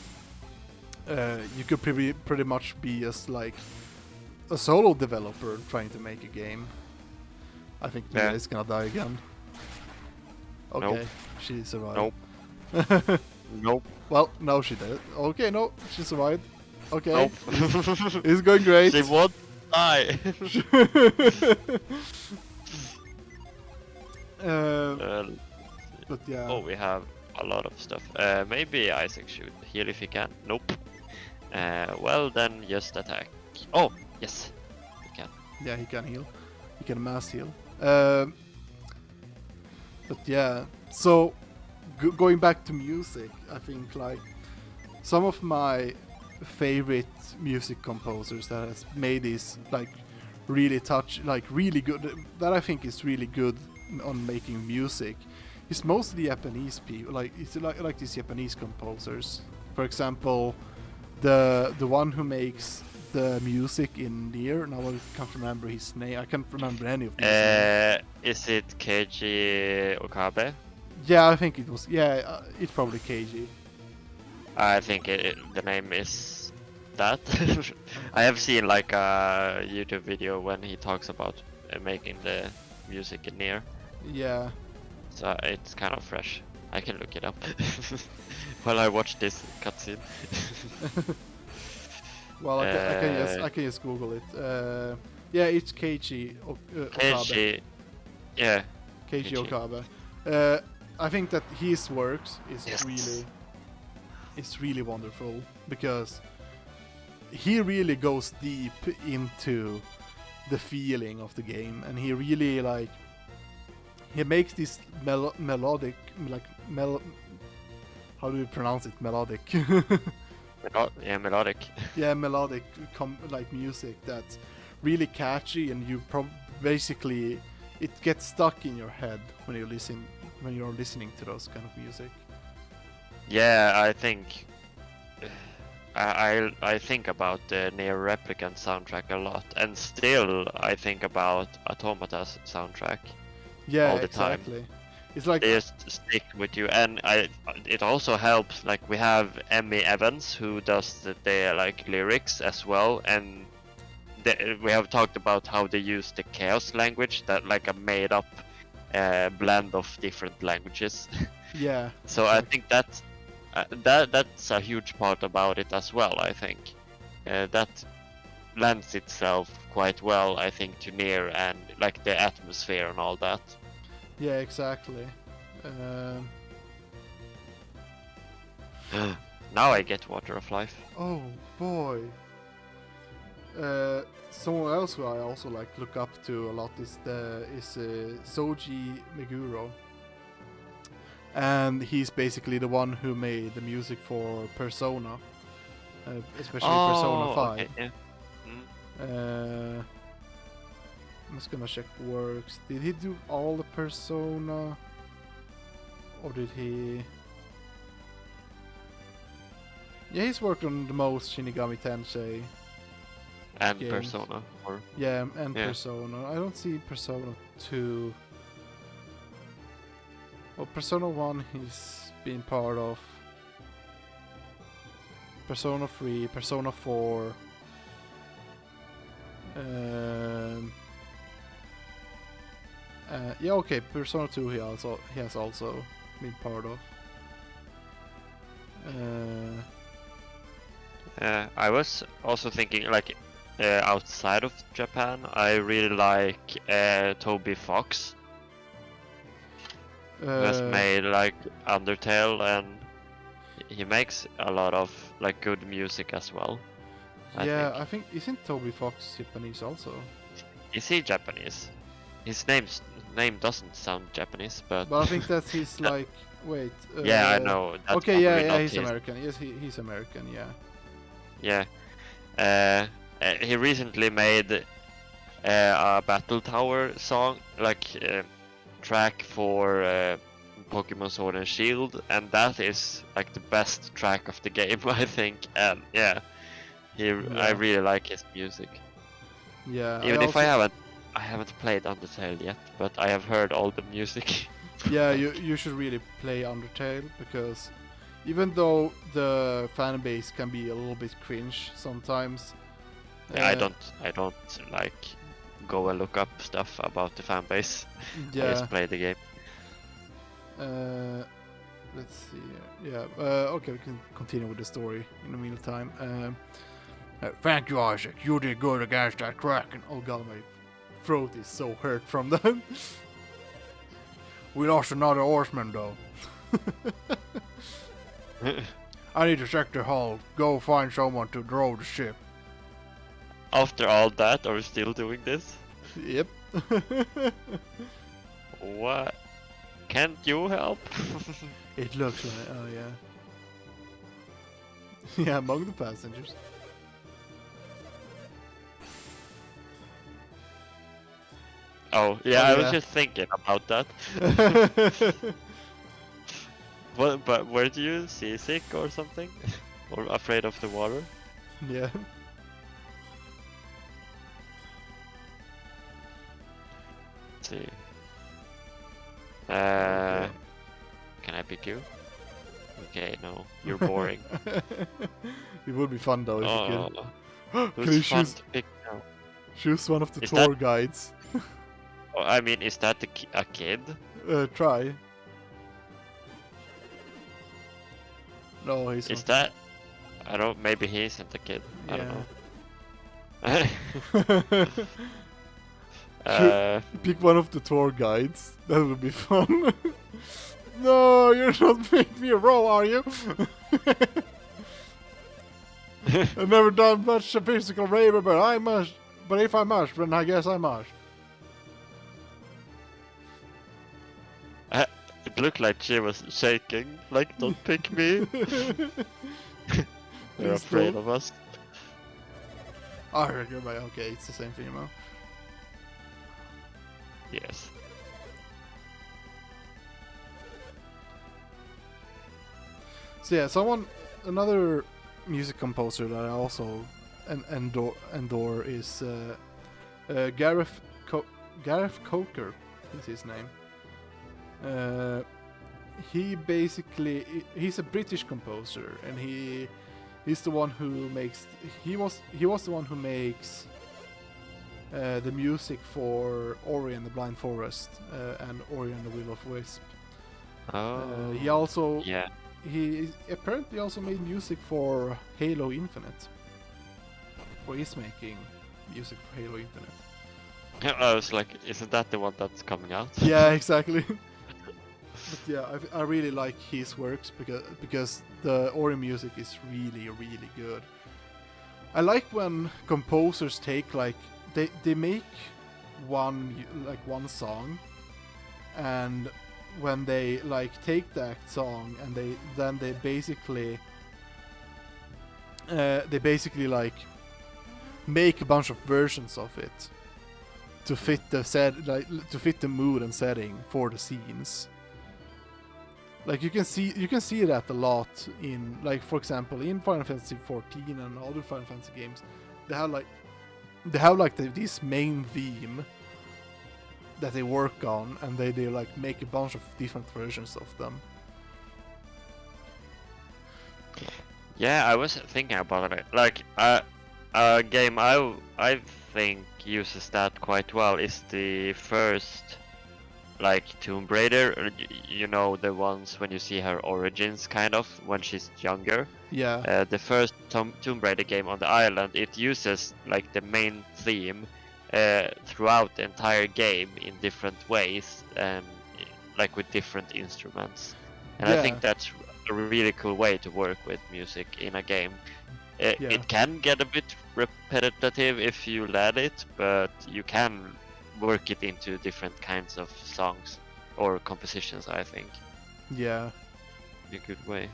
you could pretty much be just like a solo developer trying to make a game. I think Mia is gonna die again. Okay, she survived. Nope. Nope. Well, no, she did. Okay, no, she survived. Okay, Nope. it's going great. She won't die. But yeah. Oh, we have a lot of stuff. Maybe Isaac should heal if he can. Nope. Well, then just attack. Oh, yes. He can. Yeah, he can heal. He can mass heal. But yeah, so going back to music, I think like some of my favorite music composers that has made this like really really good, that I think is really good on making music, is mostly Japanese people. Like it's like these Japanese composers. For example, the one who makes the music in Nier. Now I can't remember his name. I can't remember any of these names. Is it Keiji Okabe? Yeah, I think it was. Yeah, it's probably KG. I think the name is that. I have seen like a YouTube video when he talks about making the music in Nier. Yeah. So it's kind of fresh. I can look it up while I watch this cutscene. Well, I can just Google it. Yeah, it's Keiji Okabe. Keiji, yeah. Keiji Okabe. I think that his works is really wonderful because he really goes deep into the feeling of the game, and he really like he makes this melodic how do you pronounce it? Melodic. Yeah, melodic. Yeah, melodic like music that's really catchy, and you basically it gets stuck in your head when you're listening to those kind of music. Yeah, I think I think about the Nier Replicant soundtrack a lot, and still I think about Automata's soundtrack. Yeah, all the exactly. time. It's like They just stick with you, and it also helps. Like we have Emmy Evans who does the like lyrics as well, and we have talked about how they use the chaos language, that like a made up blend of different languages. yeah. So I think that's a huge part about it as well. I think that lends itself quite well, I think, to Nier and like the atmosphere and all that. Yeah, exactly. Now I get Water of Life. Oh boy. Someone else who I also like look up to a lot is Soji Meguro, and he's basically the one who made the music for Persona, especially Persona 5. Okay, yeah. I'm just gonna check works. Did he do all the Persona, or did he? Yeah, he's worked on the most Shinigami Tensei. And games. Persona, or Yeah, and Persona. I don't see Persona 2. Well, Persona 1 he's been part of. Persona 3, Persona 4. Yeah, okay, Persona 2 he has also been part of. I was also thinking, like, outside of Japan, I really like Toby Fox, who has made like Undertale, and he makes a lot of like good music as well. I think isn't Toby Fox Japanese also? Is he Japanese? His name doesn't sound Japanese, but I think that's his like. Wait. yeah, I know. That's okay, yeah, not he's his. American. Yes, he's American. Yeah. Yeah. He recently made a Battle Tower song, like track for Pokemon Sword and Shield, and that is like the best track of the game, I think. And yeah, I really like his music. Yeah. Even if I haven't played Undertale yet, but I have heard all the music. Yeah, you should really play Undertale, because even though the fan base can be a little bit cringe sometimes. Yeah, I don't like go and look up stuff about the fan base. Yeah. I just play the game. Let's see. Yeah. Okay, we can continue with the story in the meantime. Thank you, Isaac. You did good against that Kraken. Oh god, my throat is so hurt from that. We lost another horseman, though. I need to check the hull. Go find someone to draw the ship. After all that, are we still doing this? Yep. What? Can't you help? It looks like. Oh yeah. Yeah, among the passengers. Oh, yeah, I was just thinking about that. Well, but were you seasick or something? Or afraid of the water? Yeah. Let's see. Can I pick you? Okay, no, you're boring. It would be fun though if you could. Can you Who's fun choose, to pick now? choose one of the Is tour that- guides? Oh, I mean, is that a kid? Try. No, he's Is not. that? I don't. Maybe he isn't a kid. I don't know. Pick one of the tour guides. That would be fun. No, you're not making me a row, are you? I've never done much physical labor, but I must. But if I must, then I guess I must. It looked like she was shaking. Like, don't pick me. They're Please afraid don't. of us. Oh, you're right. Okay, it's the same female. Yes. So yeah, another music composer that I also endure is Gareth Coker is his name. He's a British composer, and he's the one who makes he was the one who makes the music for Ori and the Blind Forest and Ori and the Will of Wisp. Oh. He also Yeah. he apparently also made music for Halo Infinite. Or is making music for Halo Infinite. I was like, isn't that the one that's coming out? Yeah, exactly. But yeah, I really like his works because the Ori music is really good. I like when composers take they make one song, and when they take that song and they basically make a bunch of versions of it to fit the mood and setting for the scenes. Like you can see that a lot in, like, for example, in Final Fantasy 14 and other Final Fantasy games. They have this main theme that they work on, and they make a bunch of different versions of them. Yeah, I was thinking about it. Like, a game I think uses that quite well is the first, like, Tomb Raider. You know, the ones when you see her origins, kind of, when she's younger. Yeah. The first Tomb Raider game on the island, it uses like the main theme throughout the entire game in different ways and like with different instruments. And I think that's a really cool way to work with music in a game. It can get a bit repetitive if you let it, but you can work it into different kinds of songs or compositions, I think. Yeah. In a good way.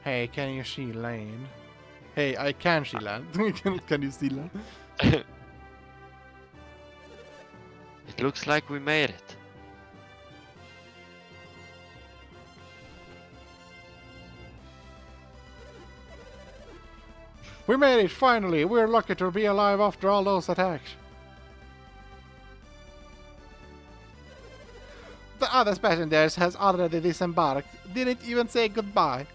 Hey, can you see land? Hey, I can see land. Can you see land? It looks like we made it. We made it, finally! We're lucky to be alive after all those attacks. The other passengers has already disembarked. Didn't even say goodbye.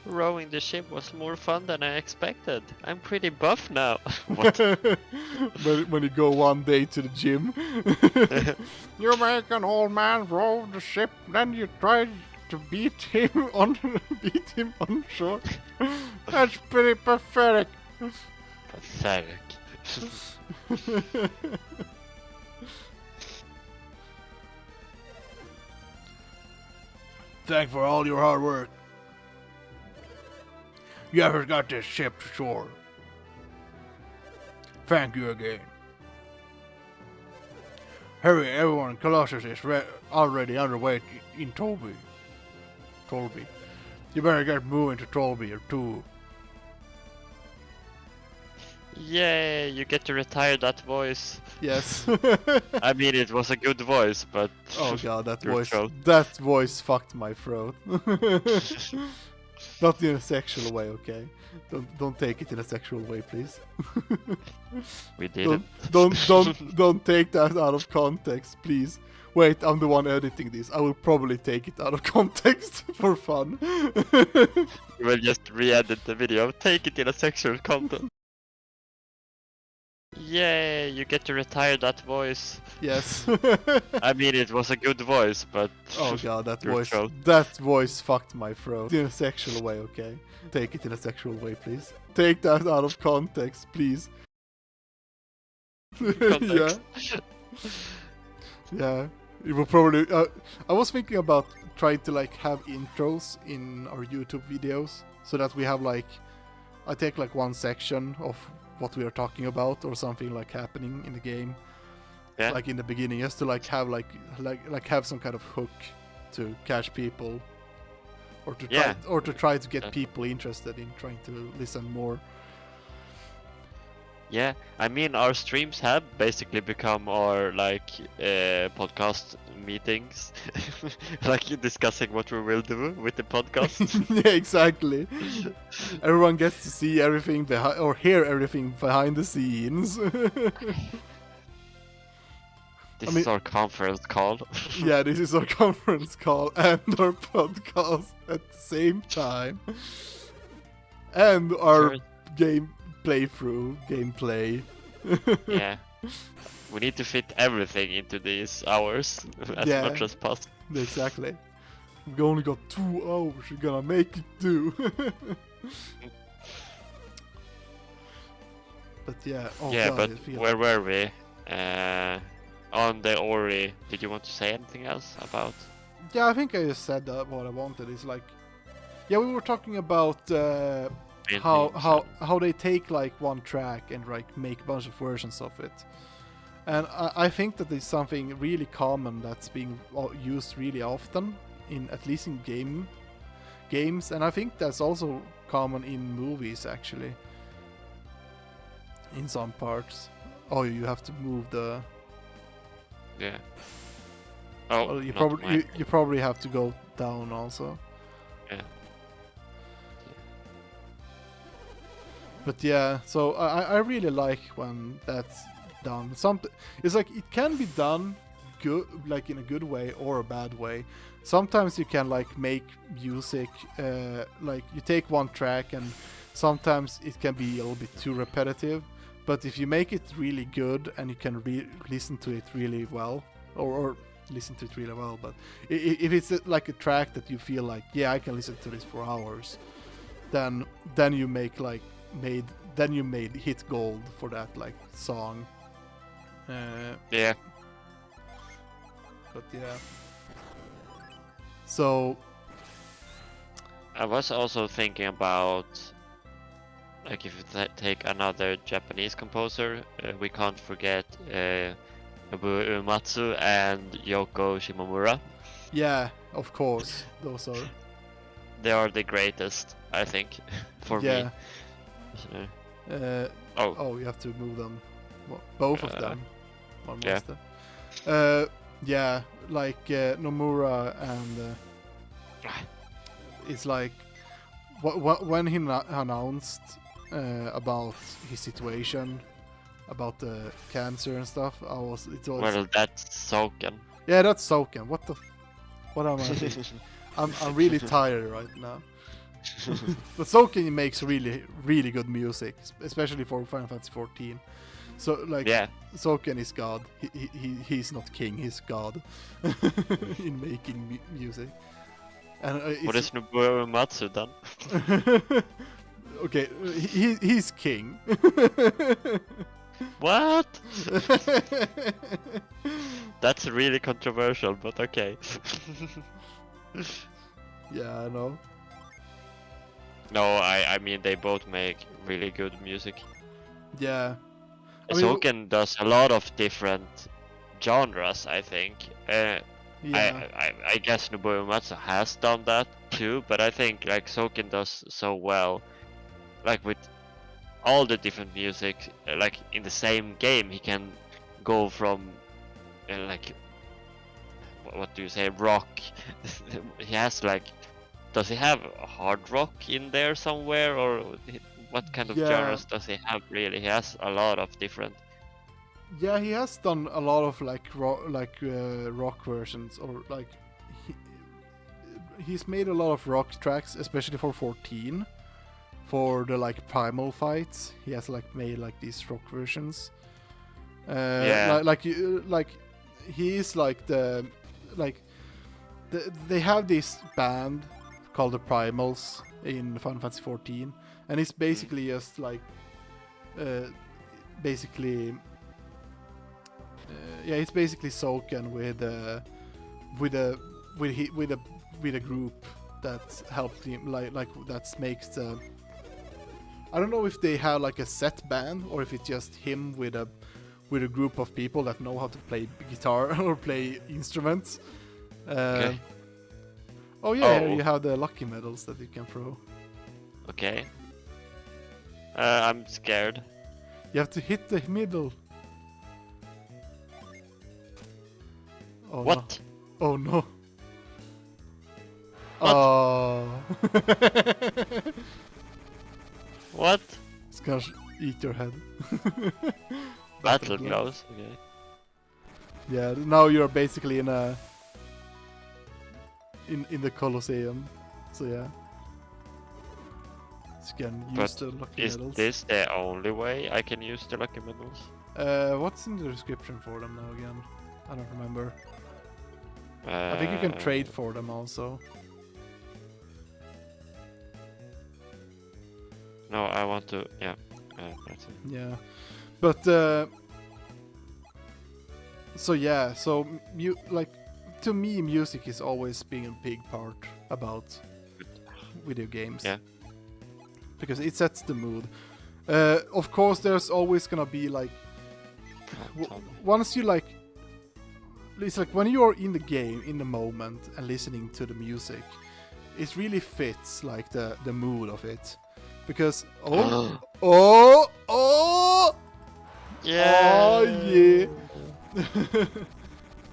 Rowing the ship was more fun than I expected. I'm pretty buff now. What? when you go one day to the gym, you make an old man row the ship, then you try to beat him on shore. That's pretty pathetic. Pathetic. Thanks for all your hard work. You ever got this ship to shore. Thank you again. Hurry, everyone, Colossus is already underway in Tolby. You better get moving to Tolby or too. Yay, you get to retire that voice. Yes. I mean, it was a good voice, but... Oh god, that Your voice. throat. That voice fucked my throat. Not in a sexual way, okay? Don't take it in a sexual way, please. We didn't. Don't take that out of context, please. Wait, I'm the one editing this. I will probably take it out of context for fun. You will just re-edit the video. Take it in a sexual content. Yay, you get to retire that voice. Yes. I mean, it was a good voice, but... Oh god, that Your voice. throat. That voice fucked my throat. In a sexual way, okay? Take it in a sexual way, please. Take that out of context, please. Context. Yeah. You will probably. I was thinking about trying to like have intros in our YouTube videos, so that we have like, I take like one section of what we are talking about or something like happening in the game, Yeah. like in the beginning, just to like have like have some kind of hook to catch people, or to try to get people interested in trying to listen more. Yeah, I mean, our streams have basically become our like podcast meetings, like discussing what we will do with the podcast. Yeah, exactly. Everyone gets to see everything behind or hear everything behind the scenes. This is our conference call. Yeah, this is our conference call and our podcast at the same time, and our Sure. gameplay. Yeah, we need to fit everything into these hours as Yeah. much as possible. Exactly. We only got 2 hours. We're gonna make it do. But yeah. Oh Yeah, God, but I feel where were we? On the Ori. Did you want to say anything else about? Yeah, I think I just said that what I wanted. Is like, yeah, we were talking about how they take like one track and like make a bunch of versions of it, and I think that is something really common that's being used really often in at least in games, and I think that's also common in movies actually. In some parts. Oh, you have to move the. Yeah. Oh, Well, not you probably have to go down also. Yeah. But yeah, so I really like when that's done. It's like it can be done good, like in a good way or a bad way. Sometimes you can like make music, like you take one track and sometimes it can be a little bit too repetitive. But if you make it really good and you can listen to it really well, or listen to it really well, but if it's like a track that you feel like, yeah, I can listen to this for hours, then you make like then you made hit gold for that like song. Yeah. But yeah. So I was also thinking about, like, if you take another Japanese composer, we can't forget Nobuo Uematsu and Yoko Shimomura. yeah, of course, those are. They are the greatest, I think, for me. So, Oh, you have to move them, both of them. One yeah. master. Yeah, like Nomura and it's like when he announced about his situation, about the cancer and stuff. It was. Well, that's Soken. Yeah, that's Soken. What am I doing? I'm really tired right now. But Soken makes really, really good music, especially for Final Fantasy 14. So like, Yeah. Soken is God. He's not king. He's God in making music. And What is Nobuo Uematsu then? okay, he's king. What? That's really controversial, but okay. Yeah, I know. No, I mean they both make really good music. Yeah. I mean, Soken does a lot of different genres, I think. yeah. I guess Nobuo Uematsu has done that too, but I think like Soken does so well, like with all the different music, like in the same game, he can go from like what do you say, rock. He has like, does he have hard rock in there somewhere, or what kind of genres does he have really? He has a lot of different. Yeah, he has done a lot of like rock versions, or like he's made a lot of rock tracks, especially for 14. For the like primal fights, he has like made like these rock versions. Like he is like they have this band called the Primals in Final Fantasy 14, and it's basically just like it's basically Soken with a group that helped him, like that makes the. I don't know if they have like a set band or if it's just him with a group of people that know how to play guitar or play instruments. Okay. Oh yeah, here you have the lucky medals that you can throw. Okay. I'm scared. You have to hit the middle. Oh, what? No. Oh no. What? Oh. What? It's gonna eat your head. Battle gloves. Okay. Yeah, now you're basically in the Colosseum. So yeah. So you can use the lucky medals. Is this the only way I can use the lucky medals? What's in the description for them now again? I don't remember. I think you can trade for them also. No, I want to. Yeah. That's it. Yeah, but so yeah, so like to me, music is always being a big part about video games. Yeah. Because it sets the mood. Of course, there's always gonna be like once you like. It's like when you are in the game, in the moment, and listening to the music, it really fits like the mood of it. Because Yeah. yeah.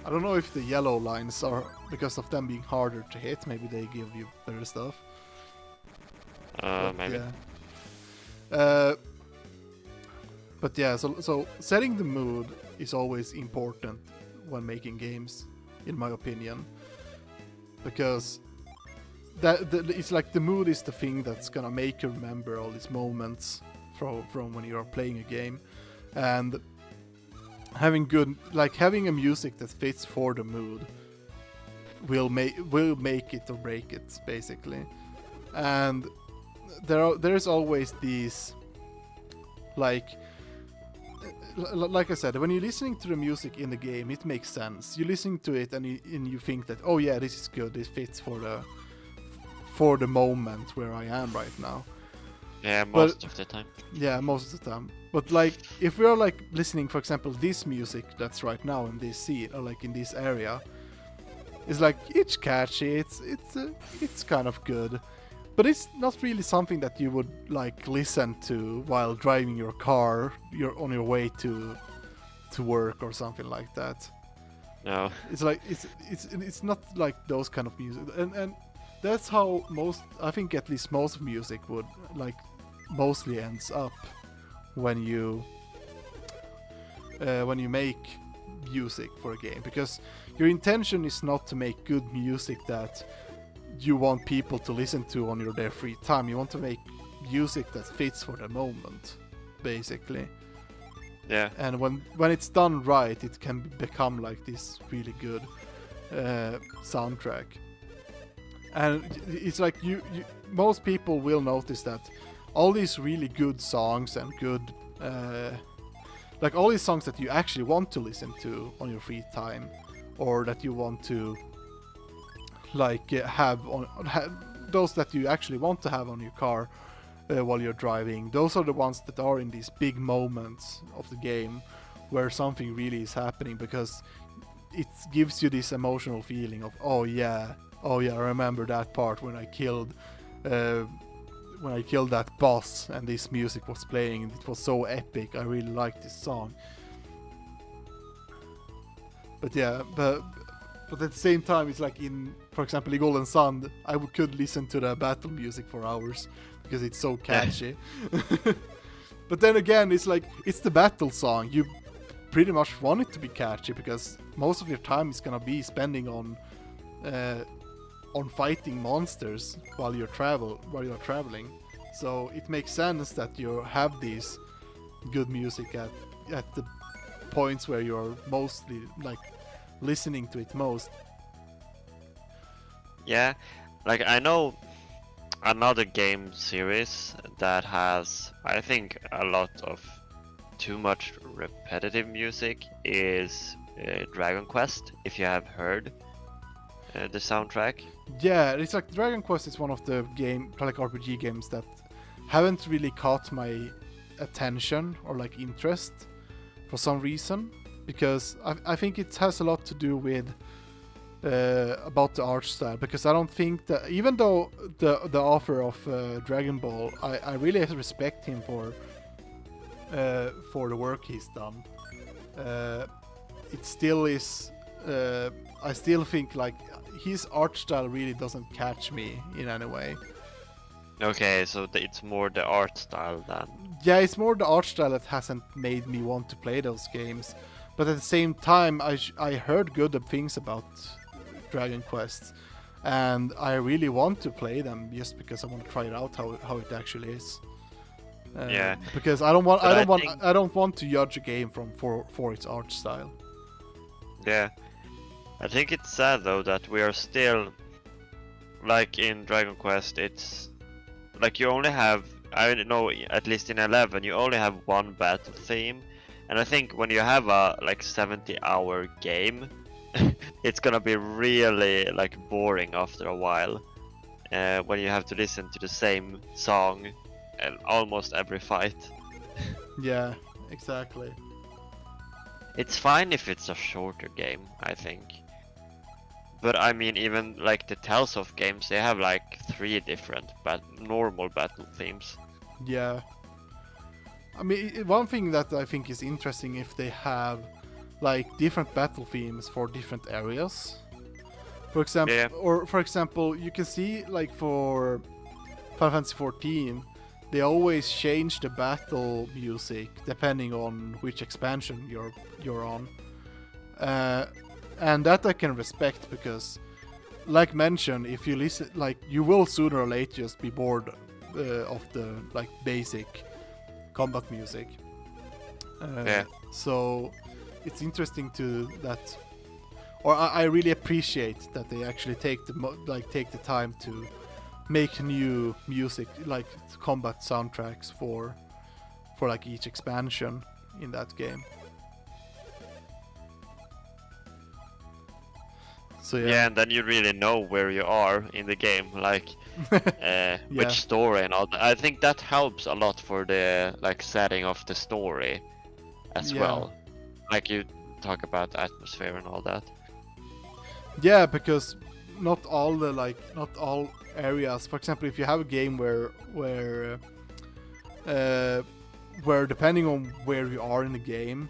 I don't know if the yellow lines are because of them being harder to hit. Maybe they give you better stuff. Maybe. Yeah. But yeah, so setting the mood is always important when making games, in my opinion, because it's like the mood is the thing that's gonna make you remember all these moments from when you are playing a game, and having a music that fits for the mood will make it or break it, basically. And there's always these like I said, when you're listening to the music in the game, it makes sense. You listen to it and you think that, oh yeah, this is good, this fits for the moment where I am right now. Yeah, most of the time. Yeah, most of the time. But like, if we are like listening, for example, this music that's right now in this scene or like in this area, it's like it's catchy, it's kind of good, but it's not really something that you would like listen to while driving your car. You're on your way to work or something like that. No. It's like it's not like those kind of music, and that's how I think at least most music would like mostly ends up when you make music for a game, because your intention is not to make good music that you want people to listen to on their free time. You want to make music that fits for the moment, basically. Yeah. And when it's done right, it can become like this really good soundtrack. And it's like most people will notice that all these really good songs and good like all these songs that you actually want to listen to on your free time, or that you want to like those that you actually want to have on your car while you're driving, those are the ones that are in these big moments of the game where something really is happening, because it gives you this emotional feeling of oh yeah, I remember that part when I killed that boss and this music was playing and it was so epic. I really liked this song. But yeah, but at the same time, it's like for example, in Golden Sun, I could listen to the battle music for hours because it's so catchy. But then again, it's like, it's the battle song. You pretty much want it to be catchy because most of your time is gonna be spending on fighting monsters while you're traveling. So it makes sense that you have these good music at the points where you're mostly like listening to it most. Yeah, like I know another game series that has, I think, a lot of too much repetitive music is Dragon Quest, if you have heard the soundtrack. Yeah, it's like Dragon Quest is one of the RPG games that haven't really caught my attention or like interest for some reason, because I think it has a lot to do with about the art style, because I don't think that, even though the author of Dragon Ball, I really respect him for the work he's done. It still is. I still think like his art style really doesn't catch me in any way. Okay, so it's more the art style then. Yeah, it's more the art style that hasn't made me want to play those games. But at the same time, I heard good things about Dragon Quest, and I really want to play them just because I want to try it out how it actually is. Yeah. Because I don't want to judge a game for its art style. Yeah. I think it's sad though that we are still, like in Dragon Quest, it's like you only have, I don't know, at least in 11 you only have one battle theme, and I think when you have a like 70-hour game it's gonna be really like boring after a while when you have to listen to the same song and almost every fight. Yeah, exactly. It's fine if it's a shorter game, I think. But I mean, even like the Tales of games, they have like 3 different normal battle themes. Yeah. I mean, one thing that I think is interesting, if they have like different battle themes for different areas. For example, you can see like for Final Fantasy 14, they always change the battle music depending on which expansion you're on. And that I can respect, because like mentioned, if you listen, like you will sooner or later just be bored of the like basic combat music. Yeah. So it's interesting I really appreciate that they actually take the time to make new music, like combat soundtracks for like each expansion in that game. So yeah, and then you really know where you are in the game, like which story and all that. I think that helps a lot for the like setting of the story as well. Like you talk about atmosphere and all that. Yeah, because not all areas. For example, if you have a game where depending on where you are in the game,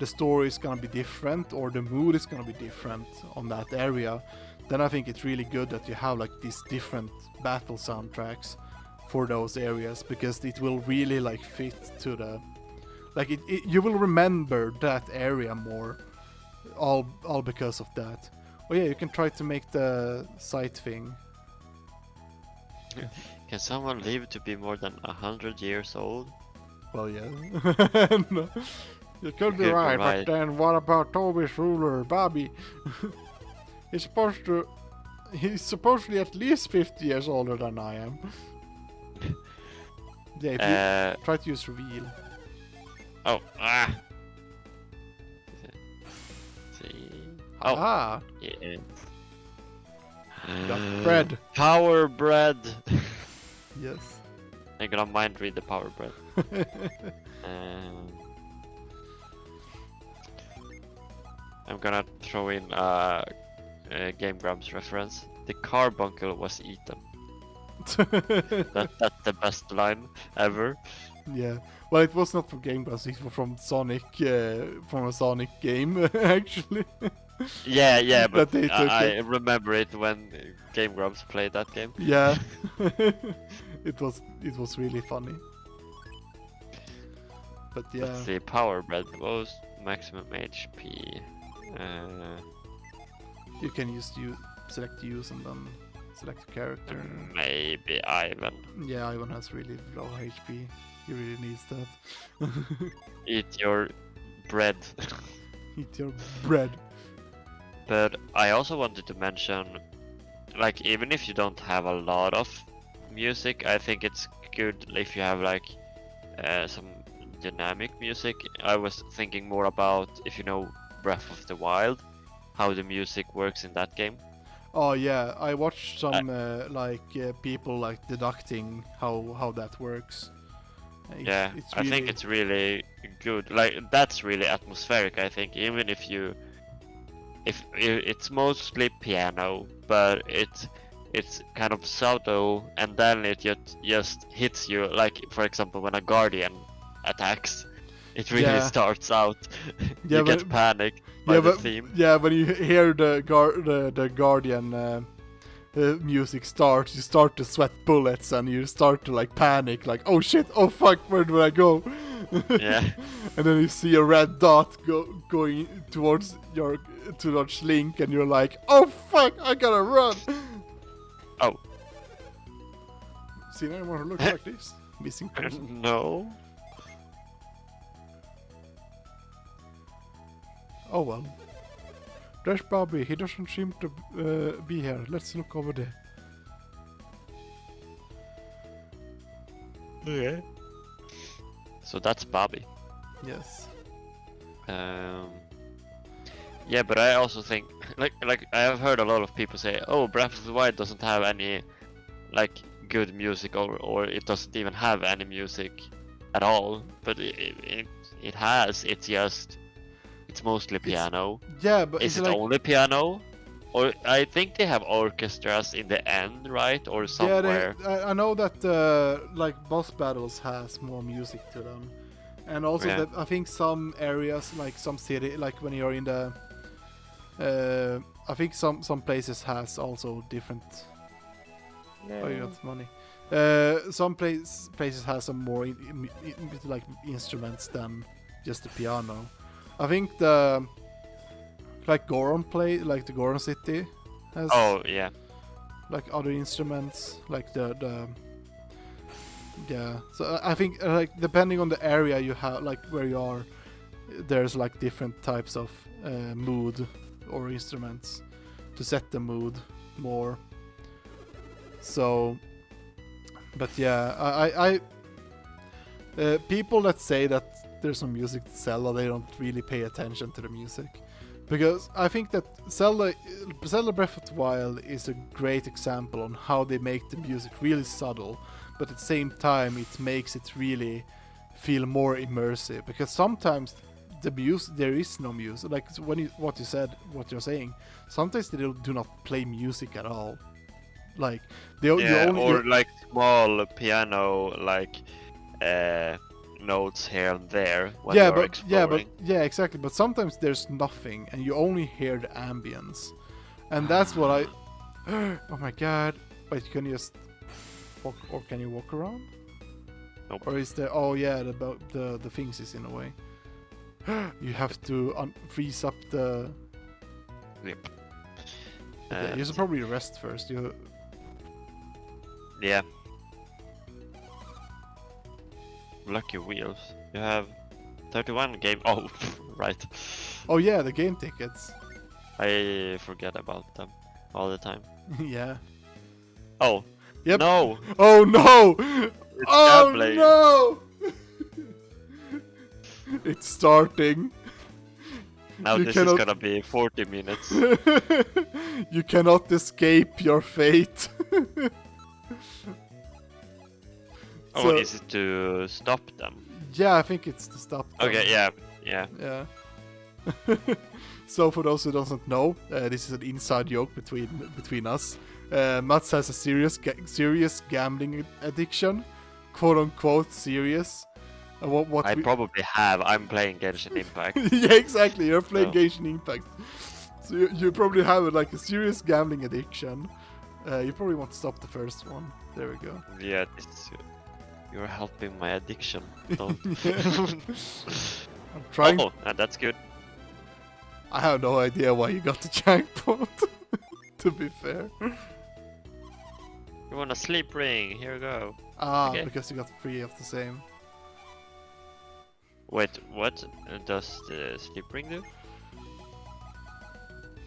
the story is gonna be different or the mood is gonna be different on that area, then I think it's really good that you have like these different battle soundtracks for those areas, because it will really like fit to the like you will remember that area more, all because of that. Oh yeah, you can try to make the sight thing Can someone live to be more than 100 years old? Well, yeah. No. You could be Could be right, right. but then what about Toby's ruler, Bobby? He's supposedly at least 50 years older than I am. Yeah, if you try to use reveal. Oh, see. Oh, Ah, yeah. got bread. Power bread. Yes. I'm gonna mind read the power bread. I'm gonna throw in a Game Grumps reference. The carbuncle was eaten. That's the best line ever. Yeah. Well, it was not from Game Grumps, it was from Sonic, from a Sonic game, actually. Yeah, but That they took I remember it when Game Grumps played that game. Yeah. It was really funny. But yeah. Let's see, power bread was maximum HP. You can select use and then select a character. Maybe Ivan. Yeah, Ivan has really low HP. He really needs that. Eat your bread. Eat your bread. But I also wanted to mention, like, even if you don't have a lot of music, I think it's good if you have like some dynamic music. I was thinking more about, if you know Breath of the Wild, how the music works in that game. Oh yeah, I watched some people like deducting how that works. Yeah, it's I think it's really good. Like, that's really atmospheric. I think even if it's mostly piano, but it's kind of subtle, and then it just hits you. Like, for example, when a guardian attacks, it really starts out. You get panicked by the theme. Yeah, when you hear the guardian music starts, you start to sweat bullets and you start to like panic, like, oh shit, oh fuck, where do I go? Yeah. And then you see a red dot going towards Link, and you're like, oh fuck, I gotta run. Oh. Seen anyone who looks like this? Missing person. No. Oh well. There's Bobby. He doesn't seem to be here. Let's look over there. Okay. So that's Bobby. Yes. Yeah, but I also think, like I have heard a lot of people say, oh, Breath of the Wild doesn't have any like good music, or it doesn't even have any music at all. But it has. It's mostly piano. Yeah, but is it like, only piano? Or I think they have orchestras in the end, right? Or somewhere. Yeah, I know that like boss battles has more music to them, and also that I think some areas, like some city, like when you're in the, I think some places has also different. Yeah. Oh, you got money. Some places has some more like instruments than just the piano. I think the Goron like the Goron City has. Oh yeah. Like other instruments, like the yeah. So I think like depending on the area you have, like where you are, there's like different types of mood or instruments to set the mood more. So, but yeah, I people that say that there's no music to Zelda, they don't really pay attention to the music. Because I think that Zelda Breath of the Wild is a great example on how they make the music really subtle, but at the same time it makes it really feel more immersive. Because sometimes the music, there is no music. Like when what you're saying, sometimes they do not play music at all. Like they only like small piano like notes here and there when you're exploring. Yeah, exactly. But sometimes there's nothing, and you only hear the ambience, and that's what I. Oh my god! Wait, can you just walk, or can you walk around? Nope. Or is there? Oh yeah, the things is in a way. You have to freeze up the. Yep. Okay, you should probably rest first. Yeah. Lucky wheels. You have 31 game. Oh, right. Oh yeah, the game tickets. I forget about them all the time. Yeah. Oh. Yep. No. Oh no! It's Oh gambling. no! It's starting. Now You this cannot- is gonna be 40 minutes. You cannot escape your fate. Oh, So- is it to stop them? Yeah, I think it's to stop them. Okay, yeah, yeah. Yeah. So for those who doesn't know, this is an inside joke between us. Mats has a serious gambling addiction, quote unquote serious. What I we- probably have. I'm playing Genshin Impact. Yeah, exactly. You're playing So- Genshin Impact, so you probably have like a serious gambling addiction. You probably want to stop the first one. There we go. Yeah, you're helping my addiction. Don't. I'm trying. Oh, that's good. I have no idea why you got the jackpot. To be fair. You want a sleep ring? Here you go. Ah, Okay. because you got 3 of the same. Wait, what does the sleep ring do?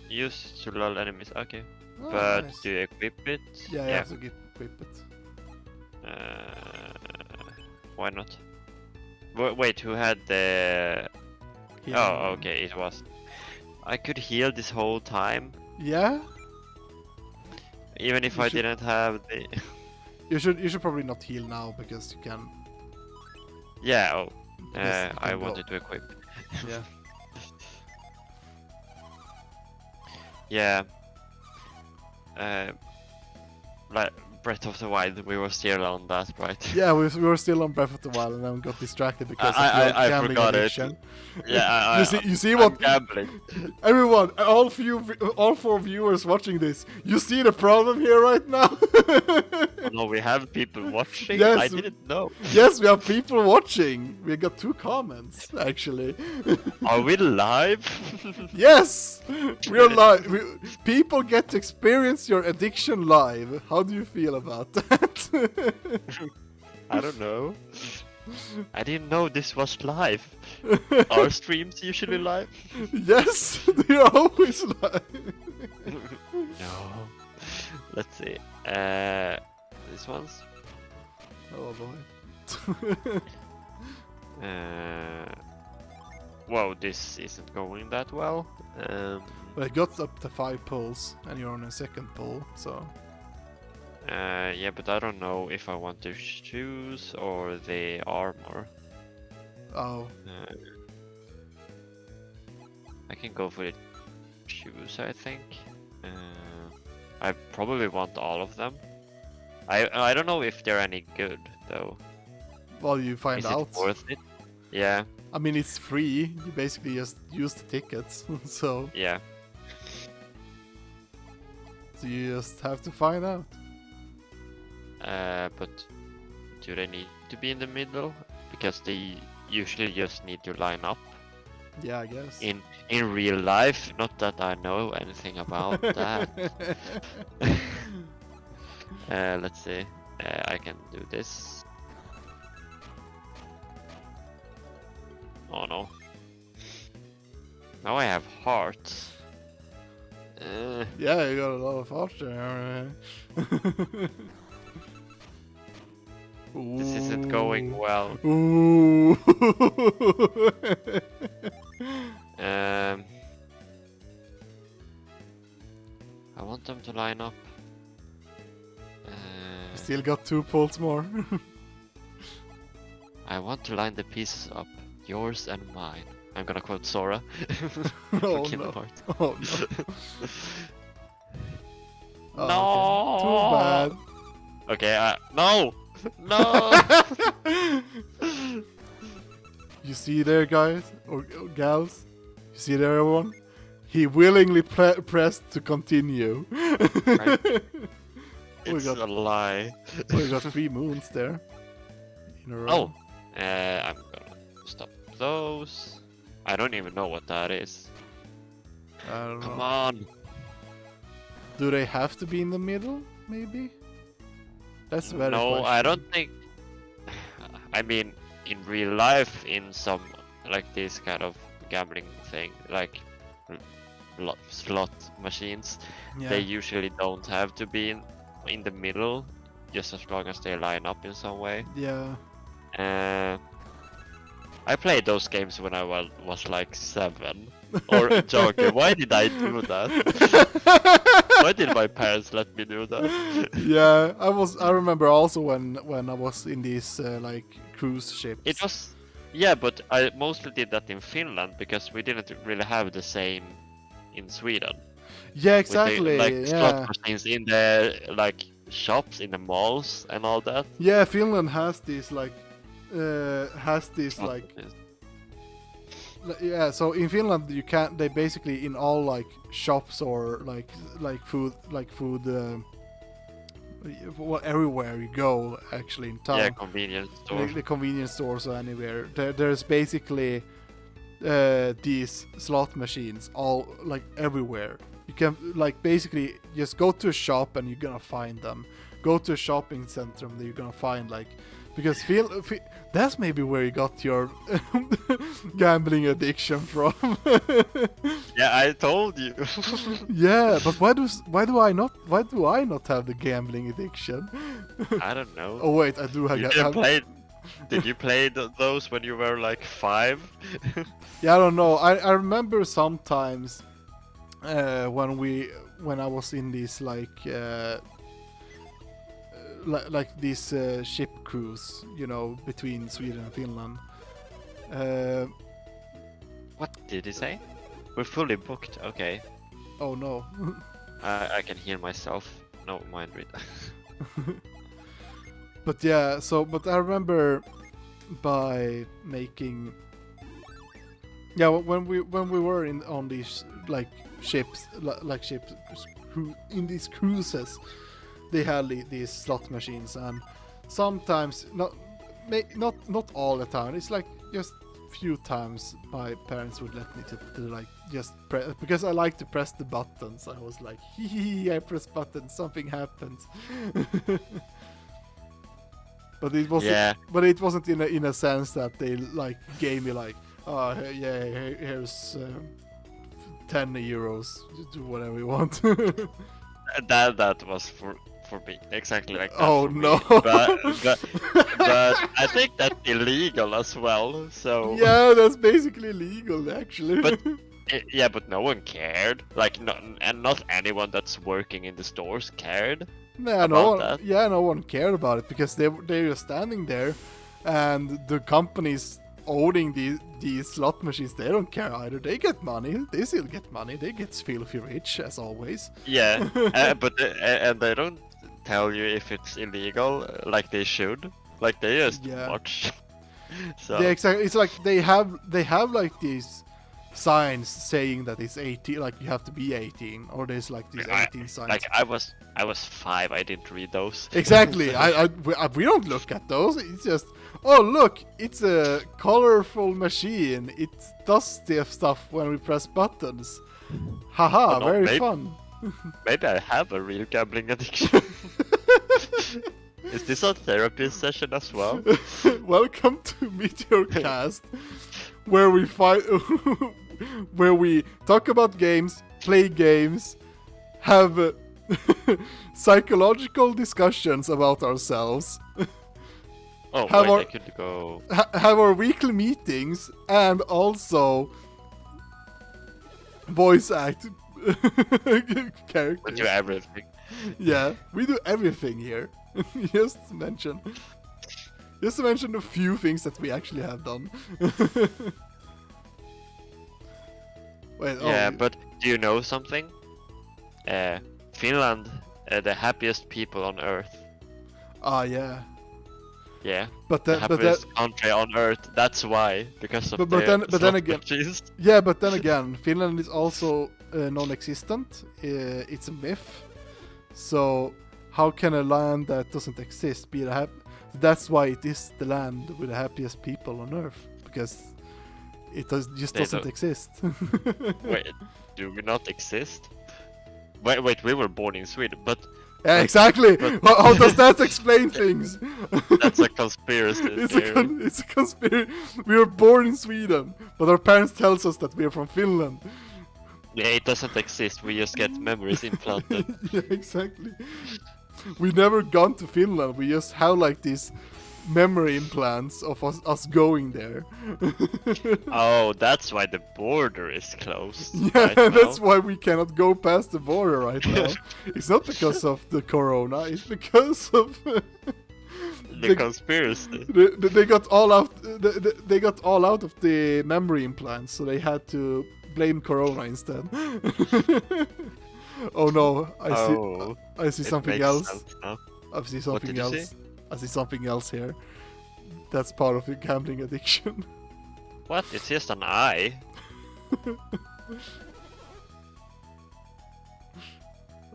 Use to lull enemies. Okay, Ah, but nice. do you equip it? Yeah, you have to equip it. Why not? Wait, who had the? Healing. Oh, okay, it was. I could heal this whole time, Yeah, even if You I should- didn't have the. you should probably not heal now because you can. Yeah. Oh, Yes, you I can go. wanted to equip. Yeah. Yeah. Like Breath of the Wild, we were still on that, right? Yeah, we were still on Breath of the Wild and then got distracted because I- of your I gambling forgot it. addiction. Yeah, You see I'm what gambling. everyone, all 4 viewers watching this, you see the problem here right now. Oh, no, we have people watching. Yes. I didn't know. Yes, we have people watching. We got 2 comments actually. Are we live? Yes, we're live. People get to experience your addiction live. How do you feel about that? I don't know. I didn't know this was live. Are streams usually live? Yes, they're always live. No. Let's see. This one's. Oh boy. Whoa, this isn't going that well. Well, it got up to 5 pulls, and you're on a second pull, so. Yeah, but I don't know if I want the shoes or the armor. Oh, I can go for the shoes, I think. I probably want all of them. I don't know if they're any good though. well, you find Is out. it worth it? Yeah, I mean, it's free. You basically just use the tickets, so yeah. you just have to find out. But do they need to be in the middle? Because they usually just need to line up Yeah, I guess. in real life. Not that I know anything about that. Let's see. I can do this. Oh no. Now I have hearts. Yeah, you got a lot of hearts there. This isn't going well. Ooh. I want them to line up. Still got 2 pulls more. I want to line the pieces up, yours and mine. I'm gonna quote Sora. Oh Kingdom no. Hearts. Oh no. Oh, No. okay. Okay, no! No! You see there, guys or gals? You see there, everyone? He willingly pressed to continue. It's got- a lie. We got 3 moons there. In a row. Oh! I'm gonna stop those. I don't even know what that is. I don't Come know. on! Do they have to be in the middle? Maybe. That's very No, I questionable. don't think. I mean, in real life, in some like this kind of gambling thing, like slot machines, Yeah. they usually don't have to be in the middle, just as long as they line up in some way. Yeah. I played those games when I was like 7. Or joking, why did I do that? Why did my parents let me do that? Yeah, I remember also when I was in these like cruise ships. It was, yeah, but I mostly did that in Finland because we didn't really have the same in Sweden. Yeah, With the, exactly. like Yeah. slot machines in the like shops in the malls and all that. Yeah, Finland has these like Slot like machines. yeah. So in Finland you can't. They basically in all like shops or like food well, everywhere you go actually in town. Yeah, convenience store. The convenience stores or anywhere. There's basically these slot machines all like everywhere. You can like basically just go to a shop and you're gonna find them. Go to a shopping center and you're gonna find like because that's maybe where you got your gambling addiction from. Yeah, I told you. Yeah, but why do I not have the gambling addiction? I don't know. Oh wait, I do have. You didn't play. Did you play those when you were like 5? Yeah, I don't know. I remember sometimes when I was in these like these ship cruise, you know, between Sweden and Finland. What did he say? We're fully booked. Okay. Oh no. I can hear myself. No, mind read. But yeah, but I remember by making when we were on these like ships in these cruises, they had these slot machines, and sometimes not all the time. It's like just few times my parents would let me to like just press, because I like to press the buttons. I was like, hee, I press buttons, something happens. But it wasn't. Yeah. But it wasn't in a sense that they like gave me like, oh yeah, here's 10 euros, do whatever you want. That was for me, exactly like that. Oh for me. no. But I think that's illegal as well. So Yeah, that's basically legal actually. But yeah, but no one cared. Like not anyone that's working in the stores cared. no one cared about it because they were standing there, and the companies owning these slot machines, they don't care either. They get money. They still get money. They get filthy rich as always. Yeah, but and they don't tell you if it's illegal like they should. Like they just watch. So yeah, exactly. It's like they have like these signs saying that it's 18, like you have to be 18, or there's like these 18 signs. Like I was 5. I didn't read those. Exactly. We don't look at those. It's just, oh look, it's a colorful machine. It does stuff when we press buttons. Haha, very fun. Maybe I have a real gambling addiction. Is this a therapy session as well? Welcome to Meteor Cast, where we where we talk about games, play games, have psychological discussions about ourselves. Oh, I could go. Have our weekly meetings, and also voice act characters. We do everything. Yeah, we do everything here. Just to mention a few things that we actually have done. Wait, yeah, but do you know something? Finland, the happiest people on Earth. Ah, yeah. Yeah, but the happiest country on Earth. That's why, because of but then again, machines. Yeah, but then again, Finland is also non-existent. It's a myth. So how can a land that doesn't exist be the That's why it is the land with the happiest people on Earth, because it doesn't exist. Wait, do we not exist? Wait, we were born in Sweden, but Yeah, exactly. How does that explain things? That's a conspiracy theory. It's a conspiracy. We were born in Sweden, but our parents tells us that we are from Finland. Yeah, it doesn't exist. We just get memories implanted. Yeah, exactly. We never gone to Finland. We just have like these memory implants of us going there. Oh, that's why the border is closed. Yeah, right now. that's why we cannot go past the border right now. It's not because of the corona. It's because of the conspiracy. they got all out. They got all out of the memory implants, so they had to blame corona instead. Oh no! I see It something makes else. sense now. I see What something did you else. see? I see something else here. That's part of your gambling addiction. What? It's just an eye.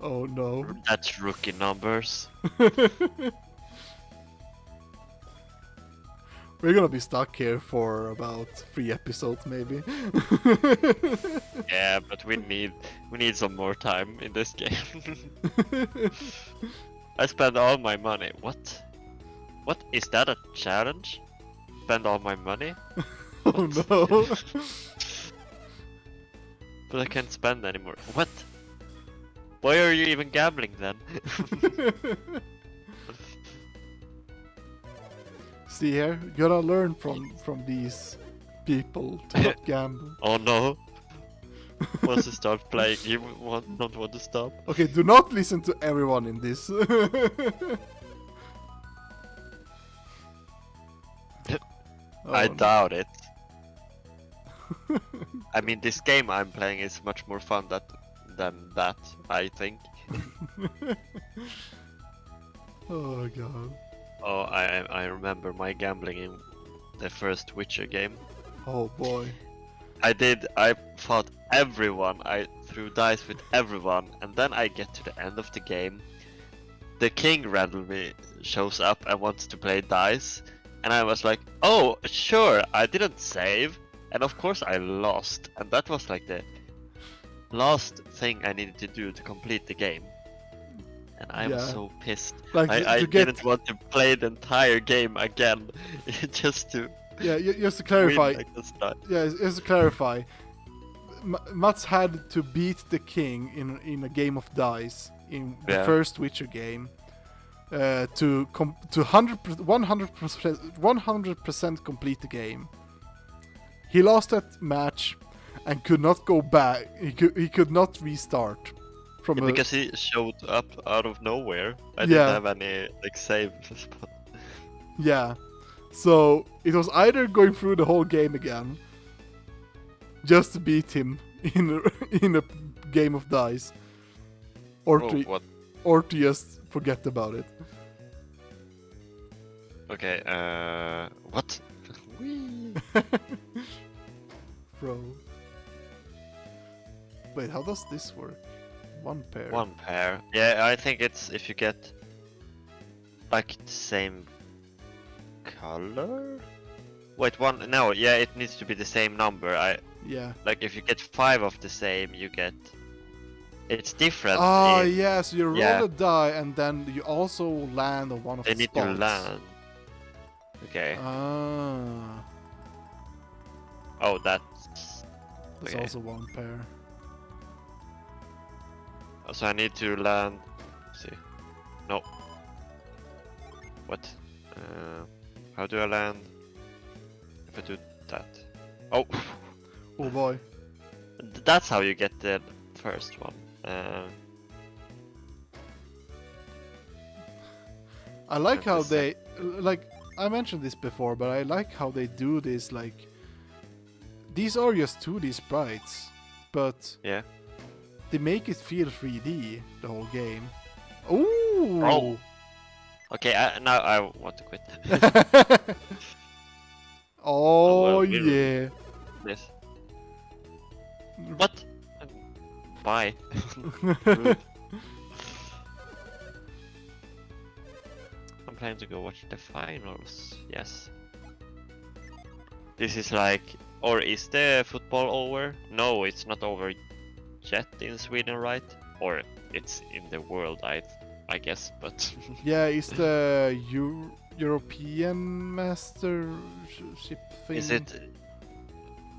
Oh no. That's rookie numbers. We're gonna be stuck here for about 3 episodes, maybe. Yeah, but we need some more time in this game. I spent all my money. What? What is that a challenge? Spend all my money? Oh no. But I can't spend anymore. What? Why are you even gambling then? See here, you gotta learn from these people to not gamble. Oh no. Once you start playing, you don't want to stop. Okay, do not listen to everyone in this. I Oh, doubt it. I mean, this game I'm playing is much more fun than that, I think. Oh god. Oh, I remember my gambling in the first Witcher game. Oh boy. I fought everyone, I threw dice with everyone, and then I get to the end of the game. The king randomly shows up and wants to play dice, and I was like, oh, sure, I didn't save, and of course I lost, and that was like the last thing I needed to do to complete the game. And I was so pissed. Like I didn't want to play the entire game again, just to just to clarify. win like this time. Yeah, just to clarify. Mats had to beat the king in a game of dice in the first Witcher game to 100% complete the game. He lost that match and could not go back. He could not restart. Because he showed up out of nowhere. I didn't have any like save spot. Yeah. So it was either going through the whole game again, just to beat him in a game of dice, or to just forget about it. Okay. What? Bro. Wait, how does this work? One pair. One pair. Yeah, I think it's if you get like the same color. Wait, one? No, yeah, it needs to be the same number. Like if you get 5 of the same, you get. It's different. Oh yeah, so you roll a die and then you also land on one of the spots. They need to land. Okay. Ah. Oh, that's also one pair. So I need to land. Let's see. No. What? How do I land? If I do that. Oh. Oh boy. That's how you get the first one. I like how they like. I mentioned this before, but I like how they do this. Like, these are just 2D sprites, but they make it feel 3D the whole game. Ooh. Oh. Okay, now I want to quit. Oh, well, yeah. Yes. What? Bye. I'm planning to go watch the finals. Yes. This is like, or is the football over? No, it's not over yet in Sweden, right? Or it's in the world. I guess, but Yeah, it's the European Mastership thing. is it?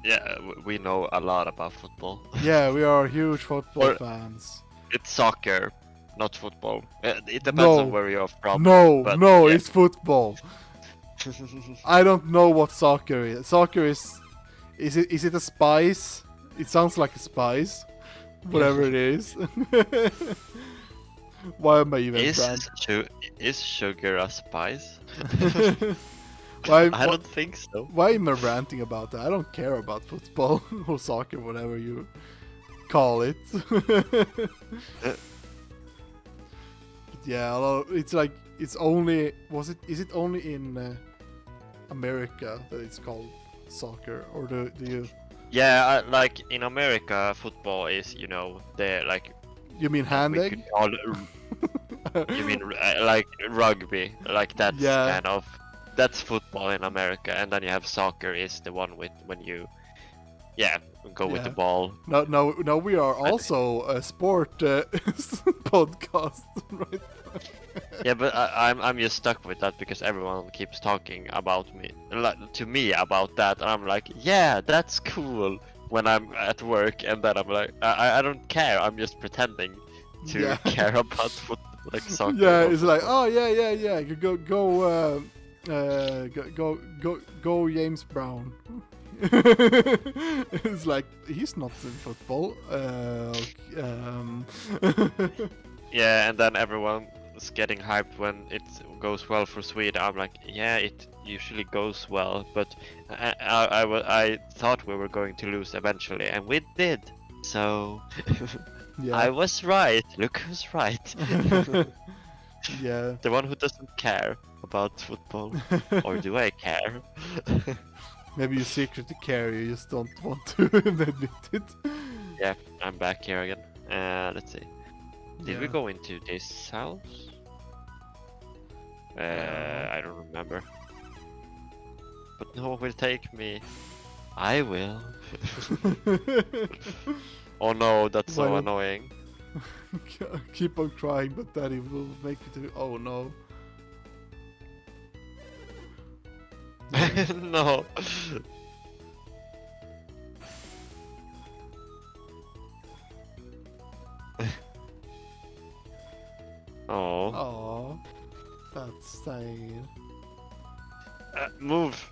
Yeah, we know a lot about football. Yeah, we are huge football Or- fans. It's soccer, not football. It depends on No. where you're from. No, but no, yeah. it's football. I don't know what soccer is. Soccer is it a spice? It sounds like a spice. Whatever it is. Why am I even Is sugar a spice? why, I don't think so. why am I ranting about that? I don't care about football or soccer, whatever you call it. But yeah, it's like it's only is it only in America that it's called soccer, or do you Like in America, football is the like you mean hand we egg? could call you mean like rugby, like that's Yeah. kind of that's football in America, and then you have soccer is the one with when you go with the Yeah. ball. No, we are also a sport podcast, right? Yeah, but I'm just stuck with that because everyone keeps talking about me to me about that, and I'm like, yeah, that's cool when I'm at work, and then I'm like, I don't care. I'm just pretending to Yeah. care about like soccer. Yeah, or it's like, football. oh yeah. Go James Brown. It's like he's not in football. Yeah, and then everyone is getting hyped when it goes well for Sweden. I'm like, yeah, it usually goes well, but I thought we were going to lose eventually, and we did. So Yeah. I was right. Look who's right. Yeah. The one who doesn't care about football. Or do I care? Maybe you secretly care, you just don't want to admit it. Yeah, I'm back here again. Let's see. Did we Yeah. go into this house? I don't remember. But no one will take me. I will. Oh no, that's so Well- annoying. Keep on crying, but Daddy will make you do. Oh no. No. Oh. Oh, that's sad. Move.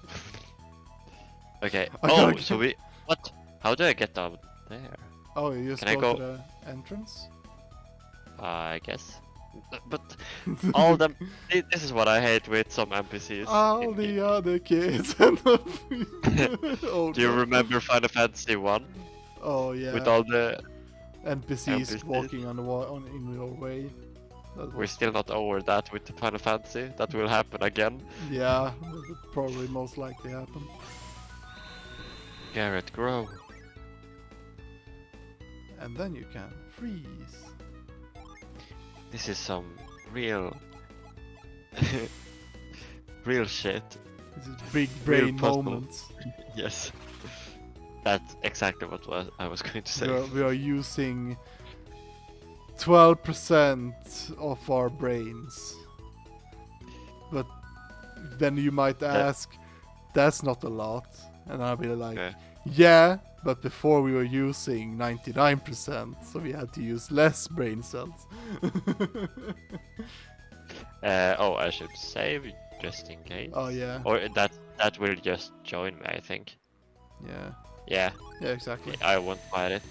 Okay. I Oh, gotta so we. What? How do I get down there? Oh, you just Can I go, go- to the entrance? I guess. But all them. This is what I hate with some NPCs. All in the the- other kids. Oh, Do you no. remember Final Fantasy 1 Oh yeah. with all the? NPCs NPCs. walking on the in your way. That We're was, still not over that with the Final Fantasy. That will happen again. yeah, that would probably most likely happen. Garrett, grow. And then you can freeze. This is some real, real shit. This is big Real brain puzzle. moments. Yes. That's exactly what I was going to say. We are using 12% of our brains. But then you might ask, that's not a lot. And I'll be like, Okay. yeah, but before we were using 99%, so we had to use less brain cells. Oh, I should save just in case. Oh yeah, Or that will just join me, I think. yeah, Yeah, yeah, exactly. I won't fight it.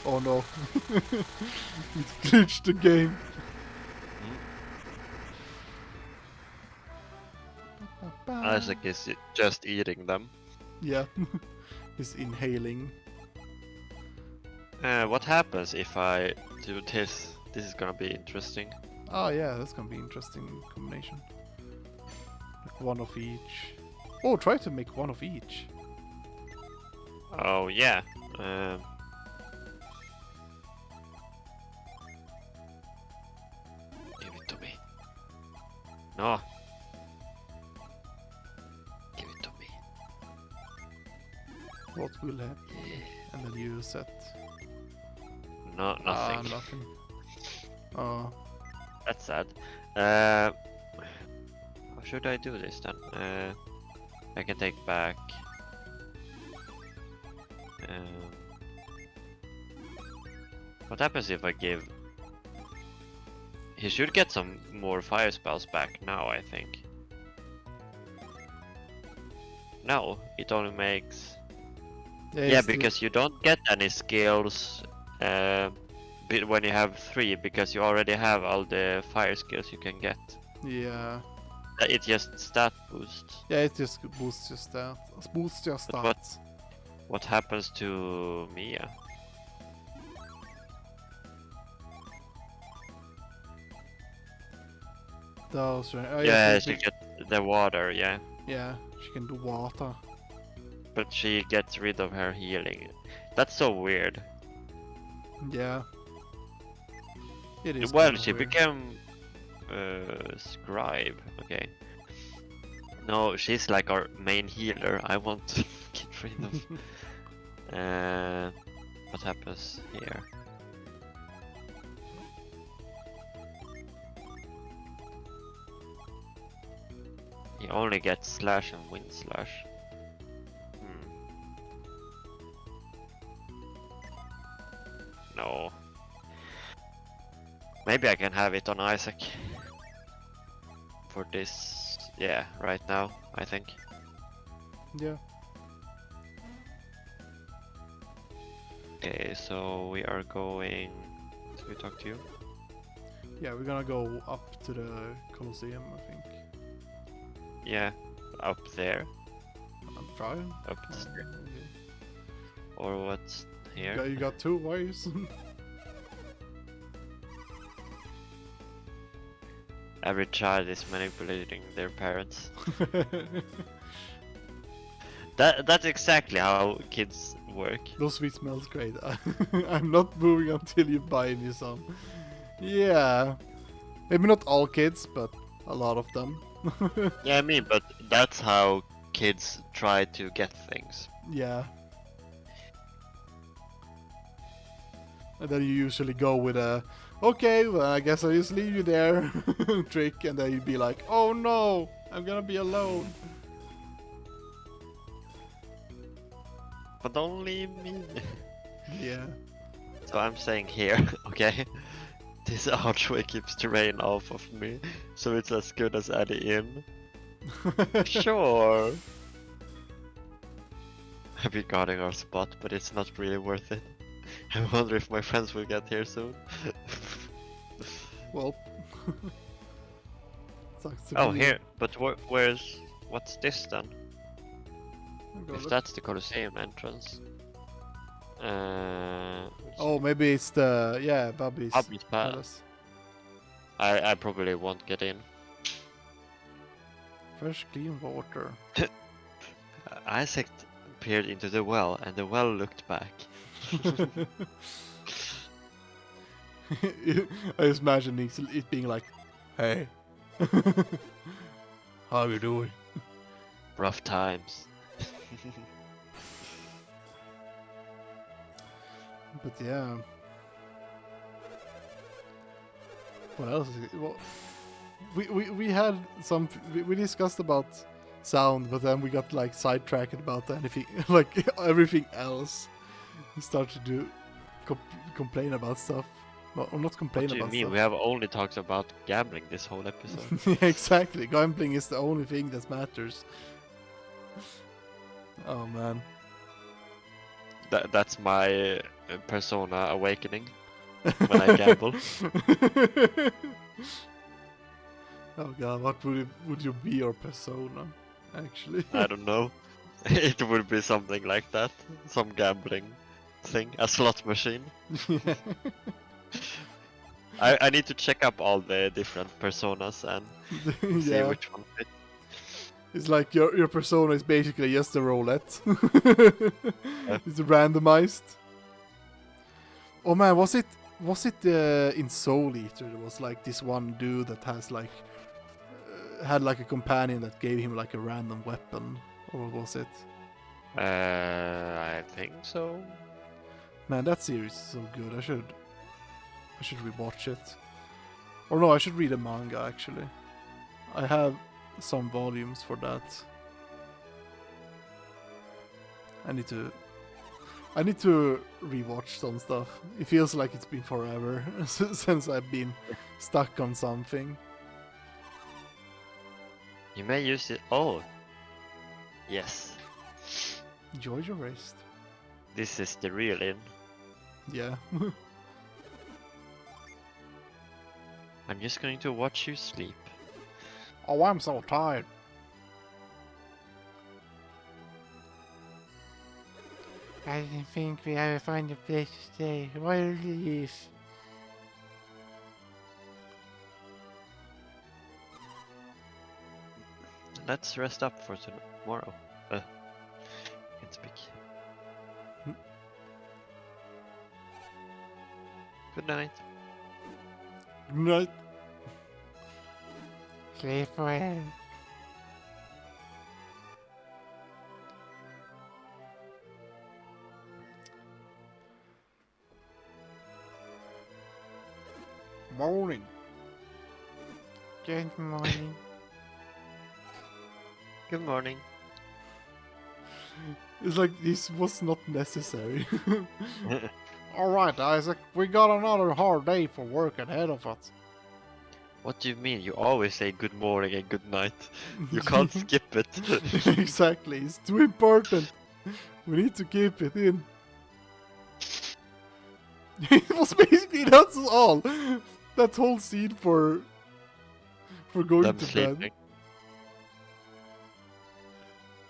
Oh no, it glitched the game. Isaac is just eating them. Yeah, he's inhaling. What happens if I do this? This is gonna be interesting. Oh yeah, that's gonna be interesting combination. Like one of each. Oh, try to make one of each. Oh yeah. Give it to me. No. Give it to me. What will happen? And then you set. No, nothing. Nothing. Oh. That's sad. How should I do this then? I can take back. What happens if I give? He should get some more fire spells back now, I think. No, it only makes. Yeah, because you don't get any skills when you have 3, because you already have all the fire skills you can get. Yeah. It just stat boosts. Yeah, it just boosts your stat. Boosts your stats. What happens to Mia? Those right. Oh, yeah, she gets the water, yeah. Yeah, she can do water. But she gets rid of her healing. That's so weird. Yeah. It is. Well, she became scribe. Okay. No, she's like our main healer. I want to get rid of. What happens here? He only gets slash and wind slash. No. Maybe I can have it on Isaac. For this, yeah, right now, I think. Yeah. Okay, so we are going. Should we talk to you? Yeah, we're gonna go up to the Colosseum, I think. Yeah, up there. I'm trying. Up the stair. Or what's here? You got 2 ways. Every child is manipulating their parents. That's exactly how kids work. Those sweet smells great. I'm not moving until you buy me some. Yeah. Maybe not all kids, but a lot of them. Yeah, I mean, but that's how kids try to get things. Yeah. And then you usually go with a, okay, well, I guess I'll just leave you there trick, and then you'd be like, oh no, I'm gonna be alone. But don't leave me. Yeah. So I'm saying here, okay? This archway keeps terrain off of me, so it's as good as any inn. Sure. I've been guarding our spot, but it's not really worth it. I wonder if my friends will get here soon. Well. Sucks to Oh, be- here, but what's this then? Go If look. that's the Colosseum entrance. Oh, maybe it's the, yeah, Bubby's Bubby's Palace. I probably won't get in. Fresh, clean water. Isaac peered into the well, and the well looked back. I just imagine it being like, hey, how you doing? Rough times. But yeah. What else? Is it? Well, we had some. We discussed about sound, but then we got like sidetracked about anything, like everything else. We started to complain about stuff. Well, or not complain What do you about mean? stuff. We have only talked about gambling this whole episode. Yeah, exactly. Gambling is the only thing that matters. Oh man. That's my persona awakening when I gamble. Oh god, what would you be your persona? Actually. I don't know. It would be something like that. Some gambling thing. A slot machine. Yeah. I need to check up all the different personas and see Yeah. which one fits. It's like your persona is basically just a roulette. It's randomized. Oh man, was it in Soul Eater? There was like this one dude that has like had like a companion that gave him like a random weapon, or what was it? I think so. Man, that series is so good. I should rewatch it. Or no, I should read a manga actually. I have some volumes for that. I need to rewatch some stuff. It feels like it's been forever since I've been stuck on something. You may use it. Oh, yes. Enjoy your rest. This is the real in. Yeah. I'm just going to watch you sleep. Oh, I'm so tired. I didn't think we ever find a place to stay. What is this? Let's rest up for tomorrow. Can't speak. Good night. Good night. Sleep well. Morning. Good morning. Good morning. It's like this was not necessary. Alright, Isaac, we got another hard day for work ahead of us. What do you mean? You always say good morning and good night. You can't skip it. Exactly, it's too important. We need to keep it in. It was basically that's all. That whole scene for going Them to sleeping. bed.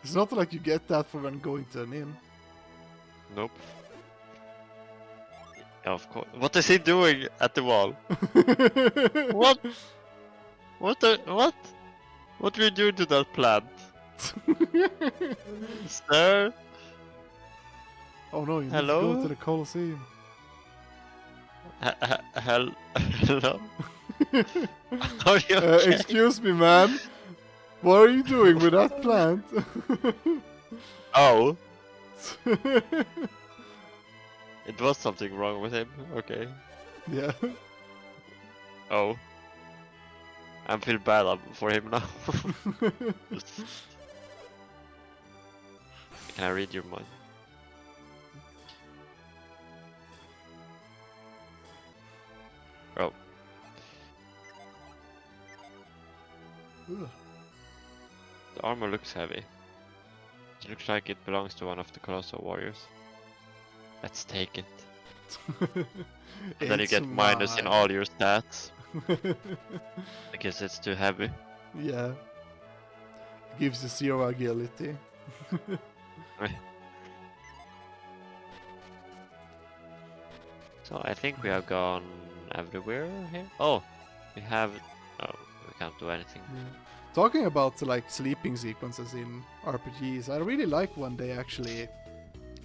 It's not like you get that for when going to an inn. Nope. Yeah, of course. What is he doing at the wall? What? What? What do you do to that plant? Sir? Oh no, you Hello? need to go to the Colosseum. Hello? Are you okay? Excuse me, man. What are you doing with that plant? Oh. It was something wrong with him. Okay. Yeah. Oh. I feel bad for him now. Can I read your mind? Oh. Ugh. The armor looks heavy. It looks like it belongs to one of the Colossal Warriors. Let's take it. And then you It's get minus in mine. all your stats. I guess it's too heavy. Yeah. Gives you 0 agility. So I think we have gone everywhere here. Oh, we have. Oh, we can't do anything. Yeah. Talking about like sleeping sequences in RPGs, I really like when they actually,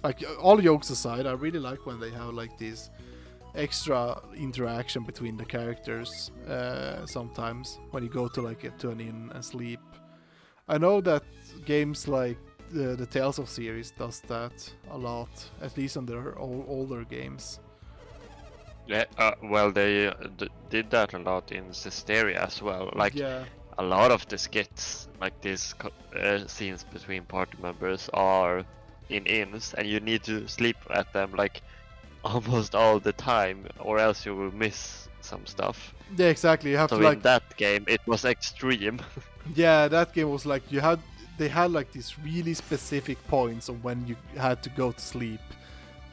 like all jokes aside, I really like when they have like these extra interaction between the characters. Sometimes when you go to like to an inn and sleep, I know that games like the Tales of series does that a lot, at least on their older games. Yeah. Well, they did that a lot in Systeria as well. Like. Yeah. A lot of the skits, like these scenes between party members, are in inns, and you need to sleep at them like almost all the time, or else you will miss some stuff. Yeah, exactly. You have So to like. in that game, it was extreme. Yeah, that game was like they had like these really specific points of when you had to go to sleep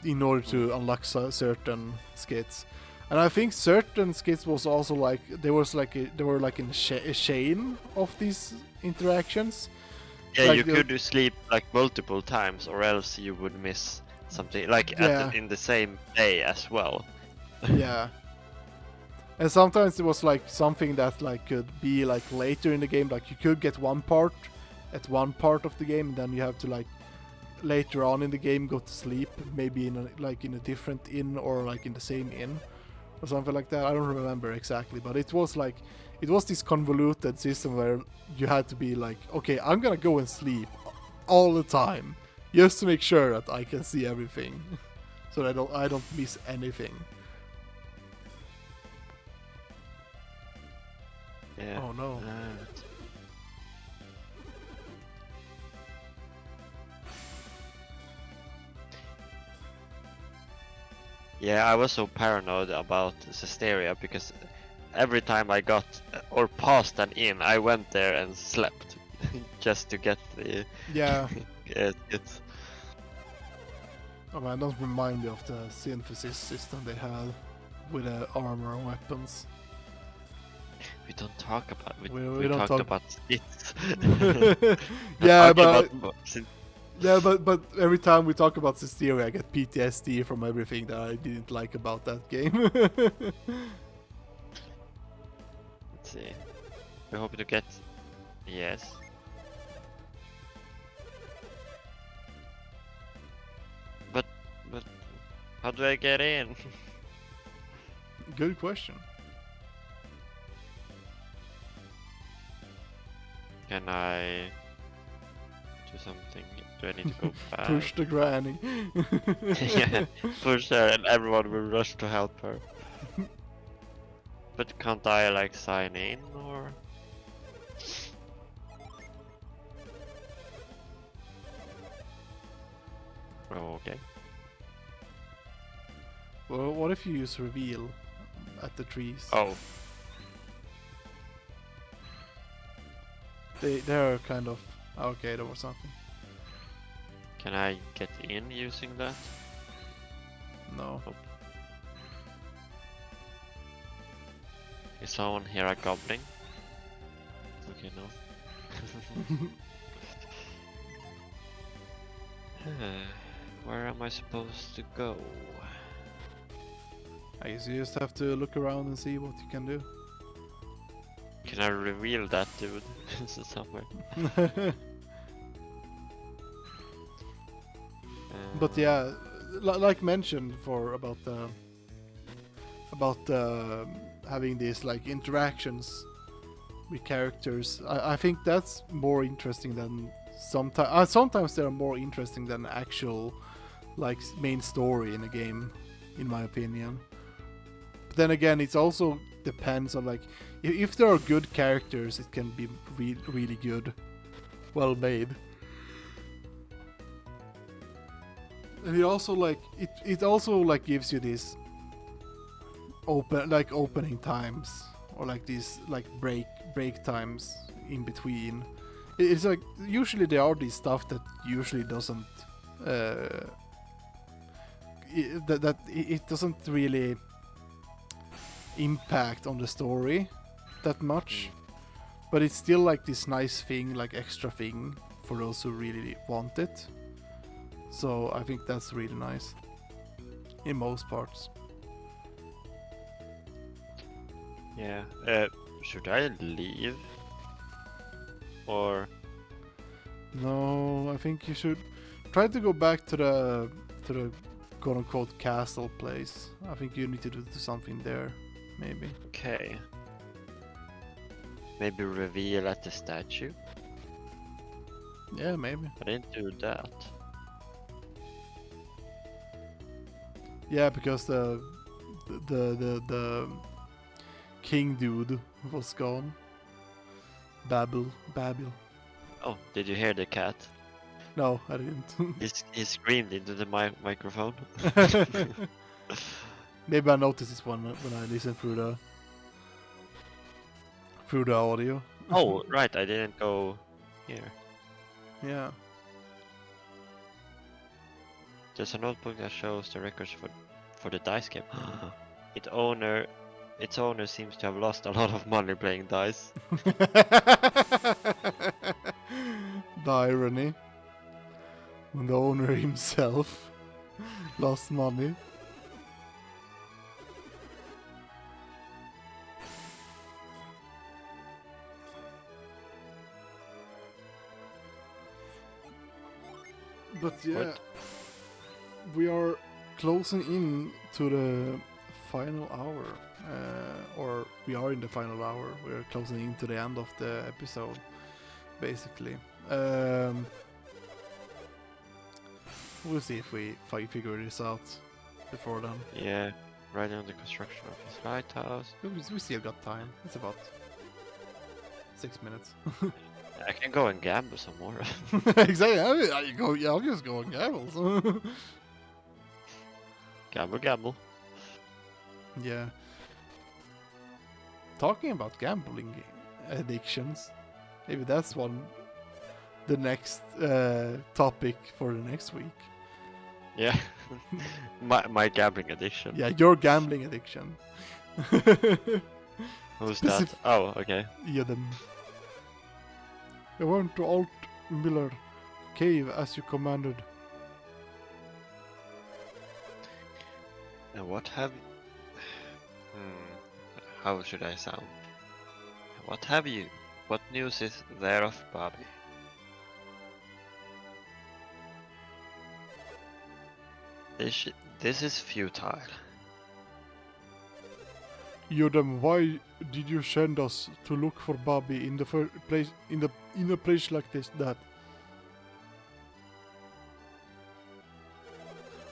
in order to unlock certain skits. And I think certain skits was also like they were like in a chain of these interactions. Yeah, Like you the- could do sleep like multiple times, or else you would miss something like Yeah. in the same day as well. Yeah. And sometimes it was like something that like could be like later in the game, like you could get one part at one part of the game, and then you have to like later on in the game go to sleep, maybe in a different inn or like in the same inn or something like that. I don't remember exactly, but it was this convoluted system where you had to be like, okay, I'm gonna go and sleep all the time just to make sure that I can see everything, so that I don't miss anything. Yeah. Oh no. Yeah, I was so paranoid about Cesteria because every time I got or passed an inn, I went there and slept just to get the Yeah. it's Oh man, don't remind me of the synthesis system they had with armor and weapons. we don't talk about We don't talked talk about it. Yeah, Talking but about yeah, but every time we talk about Systeria, I get PTSD from everything that I didn't like about that game. let's see. We hope to get yes. But how do I get in? Good question. Can I do something? Do I need to go back? Push the granny. Yeah, push her and everyone will rush to help her. But can't I like sign in or? Oh, okay. Well, what if you use reveal at the trees? Oh, They're kind of okay. There was something. can I get in using that? No. Nope. Is someone here a goblin? Okay, no. Where am I supposed to go? I guess you just have to look around and see what you can do. Can I reveal that dude somewhere? But yeah, like mentioned about having these like interactions with characters, I think that's more interesting than sometimes they're more interesting than actual like main story in a game, in my opinion. But then again, it also depends on like if there are good characters, it can be really good, well made. And it also like it also like gives you these opening times, or like these like break times in between. It's like usually there are these stuff that usually doesn't it doesn't really impact on the story that much, but it's still like this nice thing, like extra thing for those who really want it. So I think that's really nice in most parts. Yeah. Should I leave? Or No, I think you should try to go back to the quote unquote castle place. I think you need to do something there, maybe. okay. Maybe reveal at the statue. Yeah, maybe. I didn't do that. Yeah, because the king dude was gone. Babel. Oh, did you hear the cat? No, I didn't. He screamed into the microphone. Maybe I noticed this one when I listened through the audio. Oh, right, I didn't go here. Yeah. There's a notebook that shows the records for the dice game. Its owner seems to have lost a lot of money playing dice. The irony. When the owner himself lost money. But yeah, What? we are closing in to the final hour, or we are in the final hour. We're closing in to the end of the episode, basically. We'll see if we figure this out before then. Yeah, right on the construction of his lighthouse. We still got time. It's about 6 minutes. I can go and gamble some more. Exactly. I'll just go and gamble. Gamble, gamble. Yeah. Talking about gambling addictions, maybe that's one. The next topic for the next week. Yeah. my gambling addiction. Yeah, your gambling addiction. Who's that? Oh, okay. Yeah, I went to Alt Miller Cave as you commanded. And what have... How should I sound? What have you? What news is there of Bobby? This is futile. Yodam, why did you send us to look for Bobby in the first place in a place like that?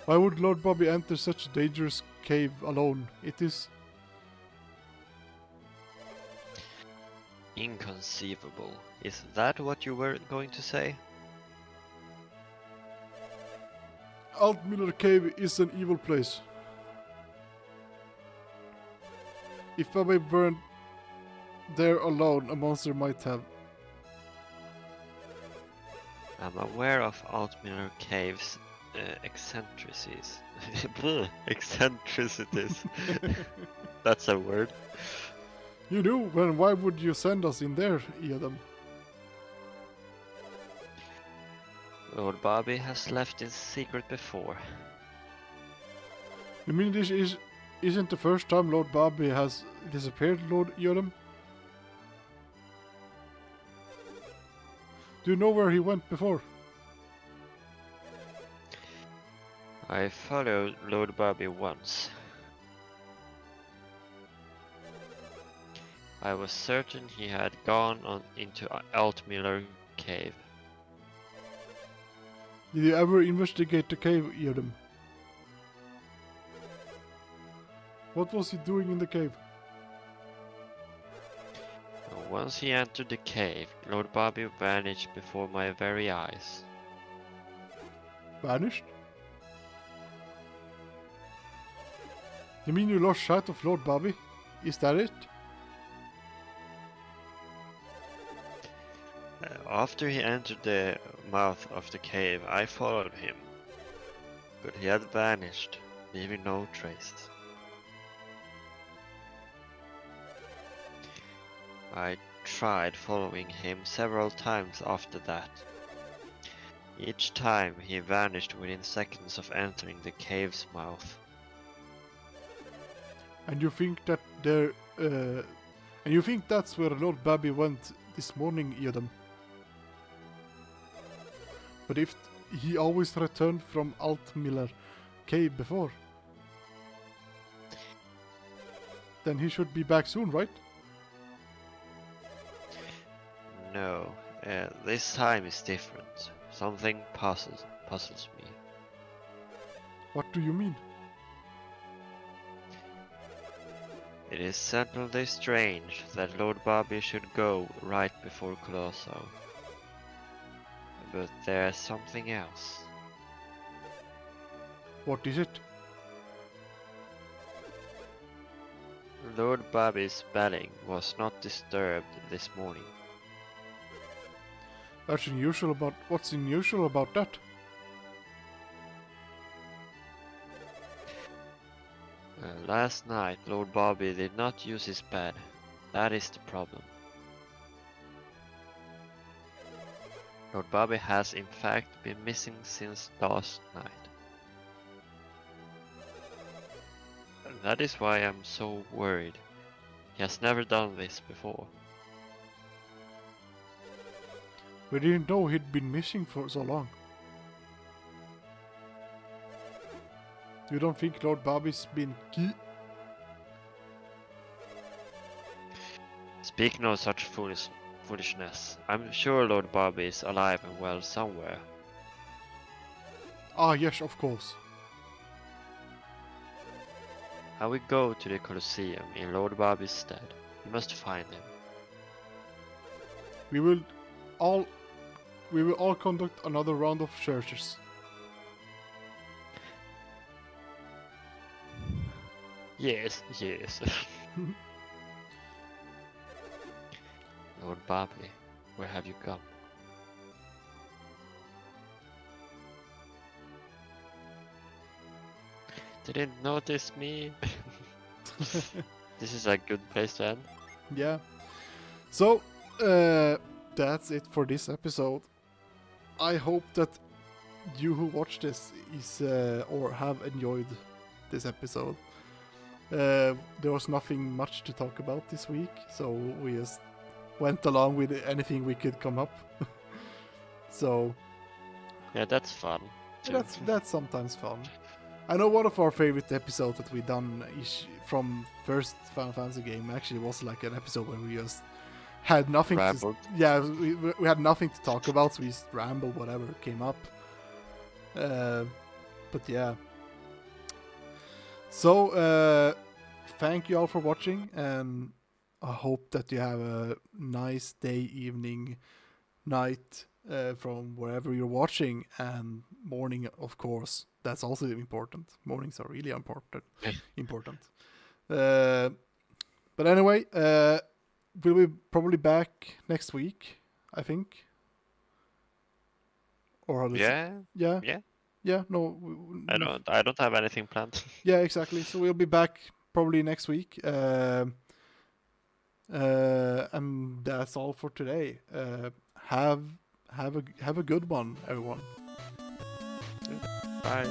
Why would Lord Bobby enter such a dangerous cave alone? It is Inconceivable. Is that what you were going to say? Alt Miller Cave is an evil place. If Bobby weren't there alone, a monster might have. I'm aware of Altmiller Cave's eccentricities. Eccentricities. That's a word. You do? Well, why would you send us in there, Adam? Lord Bobby has left in secret before. You mean this isn't the first time Lord Bobby has disappeared, Lord Yodam? Do you know where he went before? I followed Lord Bobby once. I was certain he had gone on into Altmiller Cave. Did you ever investigate the cave, Yodam? What was he doing in the cave? Once he entered the cave, Lord Bobby vanished before my very eyes. Vanished? You mean you lost sight of Lord Bobby? Is that it? After he entered the mouth of the cave, I followed him, but he had vanished, leaving no trace. I tried following him several times after that. Each time he vanished within seconds of entering the cave's mouth. And you think that that's where Lord Bobby went this morning, Yodam? But if he always returned from Altmiller Cave before, then he should be back soon, right? No, this time is different. Something puzzles me. What do you mean? It is certainly strange that Lord Bobby should go right before Colosso. But there's something else. What is it? Lord Bobby's spelling was not disturbed this morning. What's unusual about that? Last night, Lord Bobby did not use his bed. That is the problem. Lord Bobby has in fact been missing since last night. That is why I'm so worried. He has never done this before. We didn't know he'd been missing for so long. You don't think Lord Bobby's been key? Speak no such foolishness. I'm sure Lord Bobby is alive and well somewhere. Ah, yes, of course. I will go to the Colosseum in Lord Bobby's stead. We must find him. We will all conduct another round of searches. Yes. Lord Bobby, where have you gone? Didn't notice me. This is a good place to end. Yeah. So, that's it for this episode. I hope that you who watch this is or have enjoyed this episode. There was nothing much to talk about this week, so we just went along with anything we could come up. So yeah, that's fun. Too. That's sometimes fun. I know one of our favorite episodes that we done from first Final Fantasy game actually was like an episode where we just had nothing. Rambled. We had nothing to talk about, so we just rambled whatever came up. But yeah. So thank you all for watching, and I hope that you have a nice day, evening, night from wherever you're watching, and morning, of course. That's also important. Mornings are really important. But anyway, we'll be probably back next week, I think. Or yeah. No, I don't have anything planned. Yeah, exactly. So we'll be back probably next week. And that's all for today. Have a good one, everyone. Bye.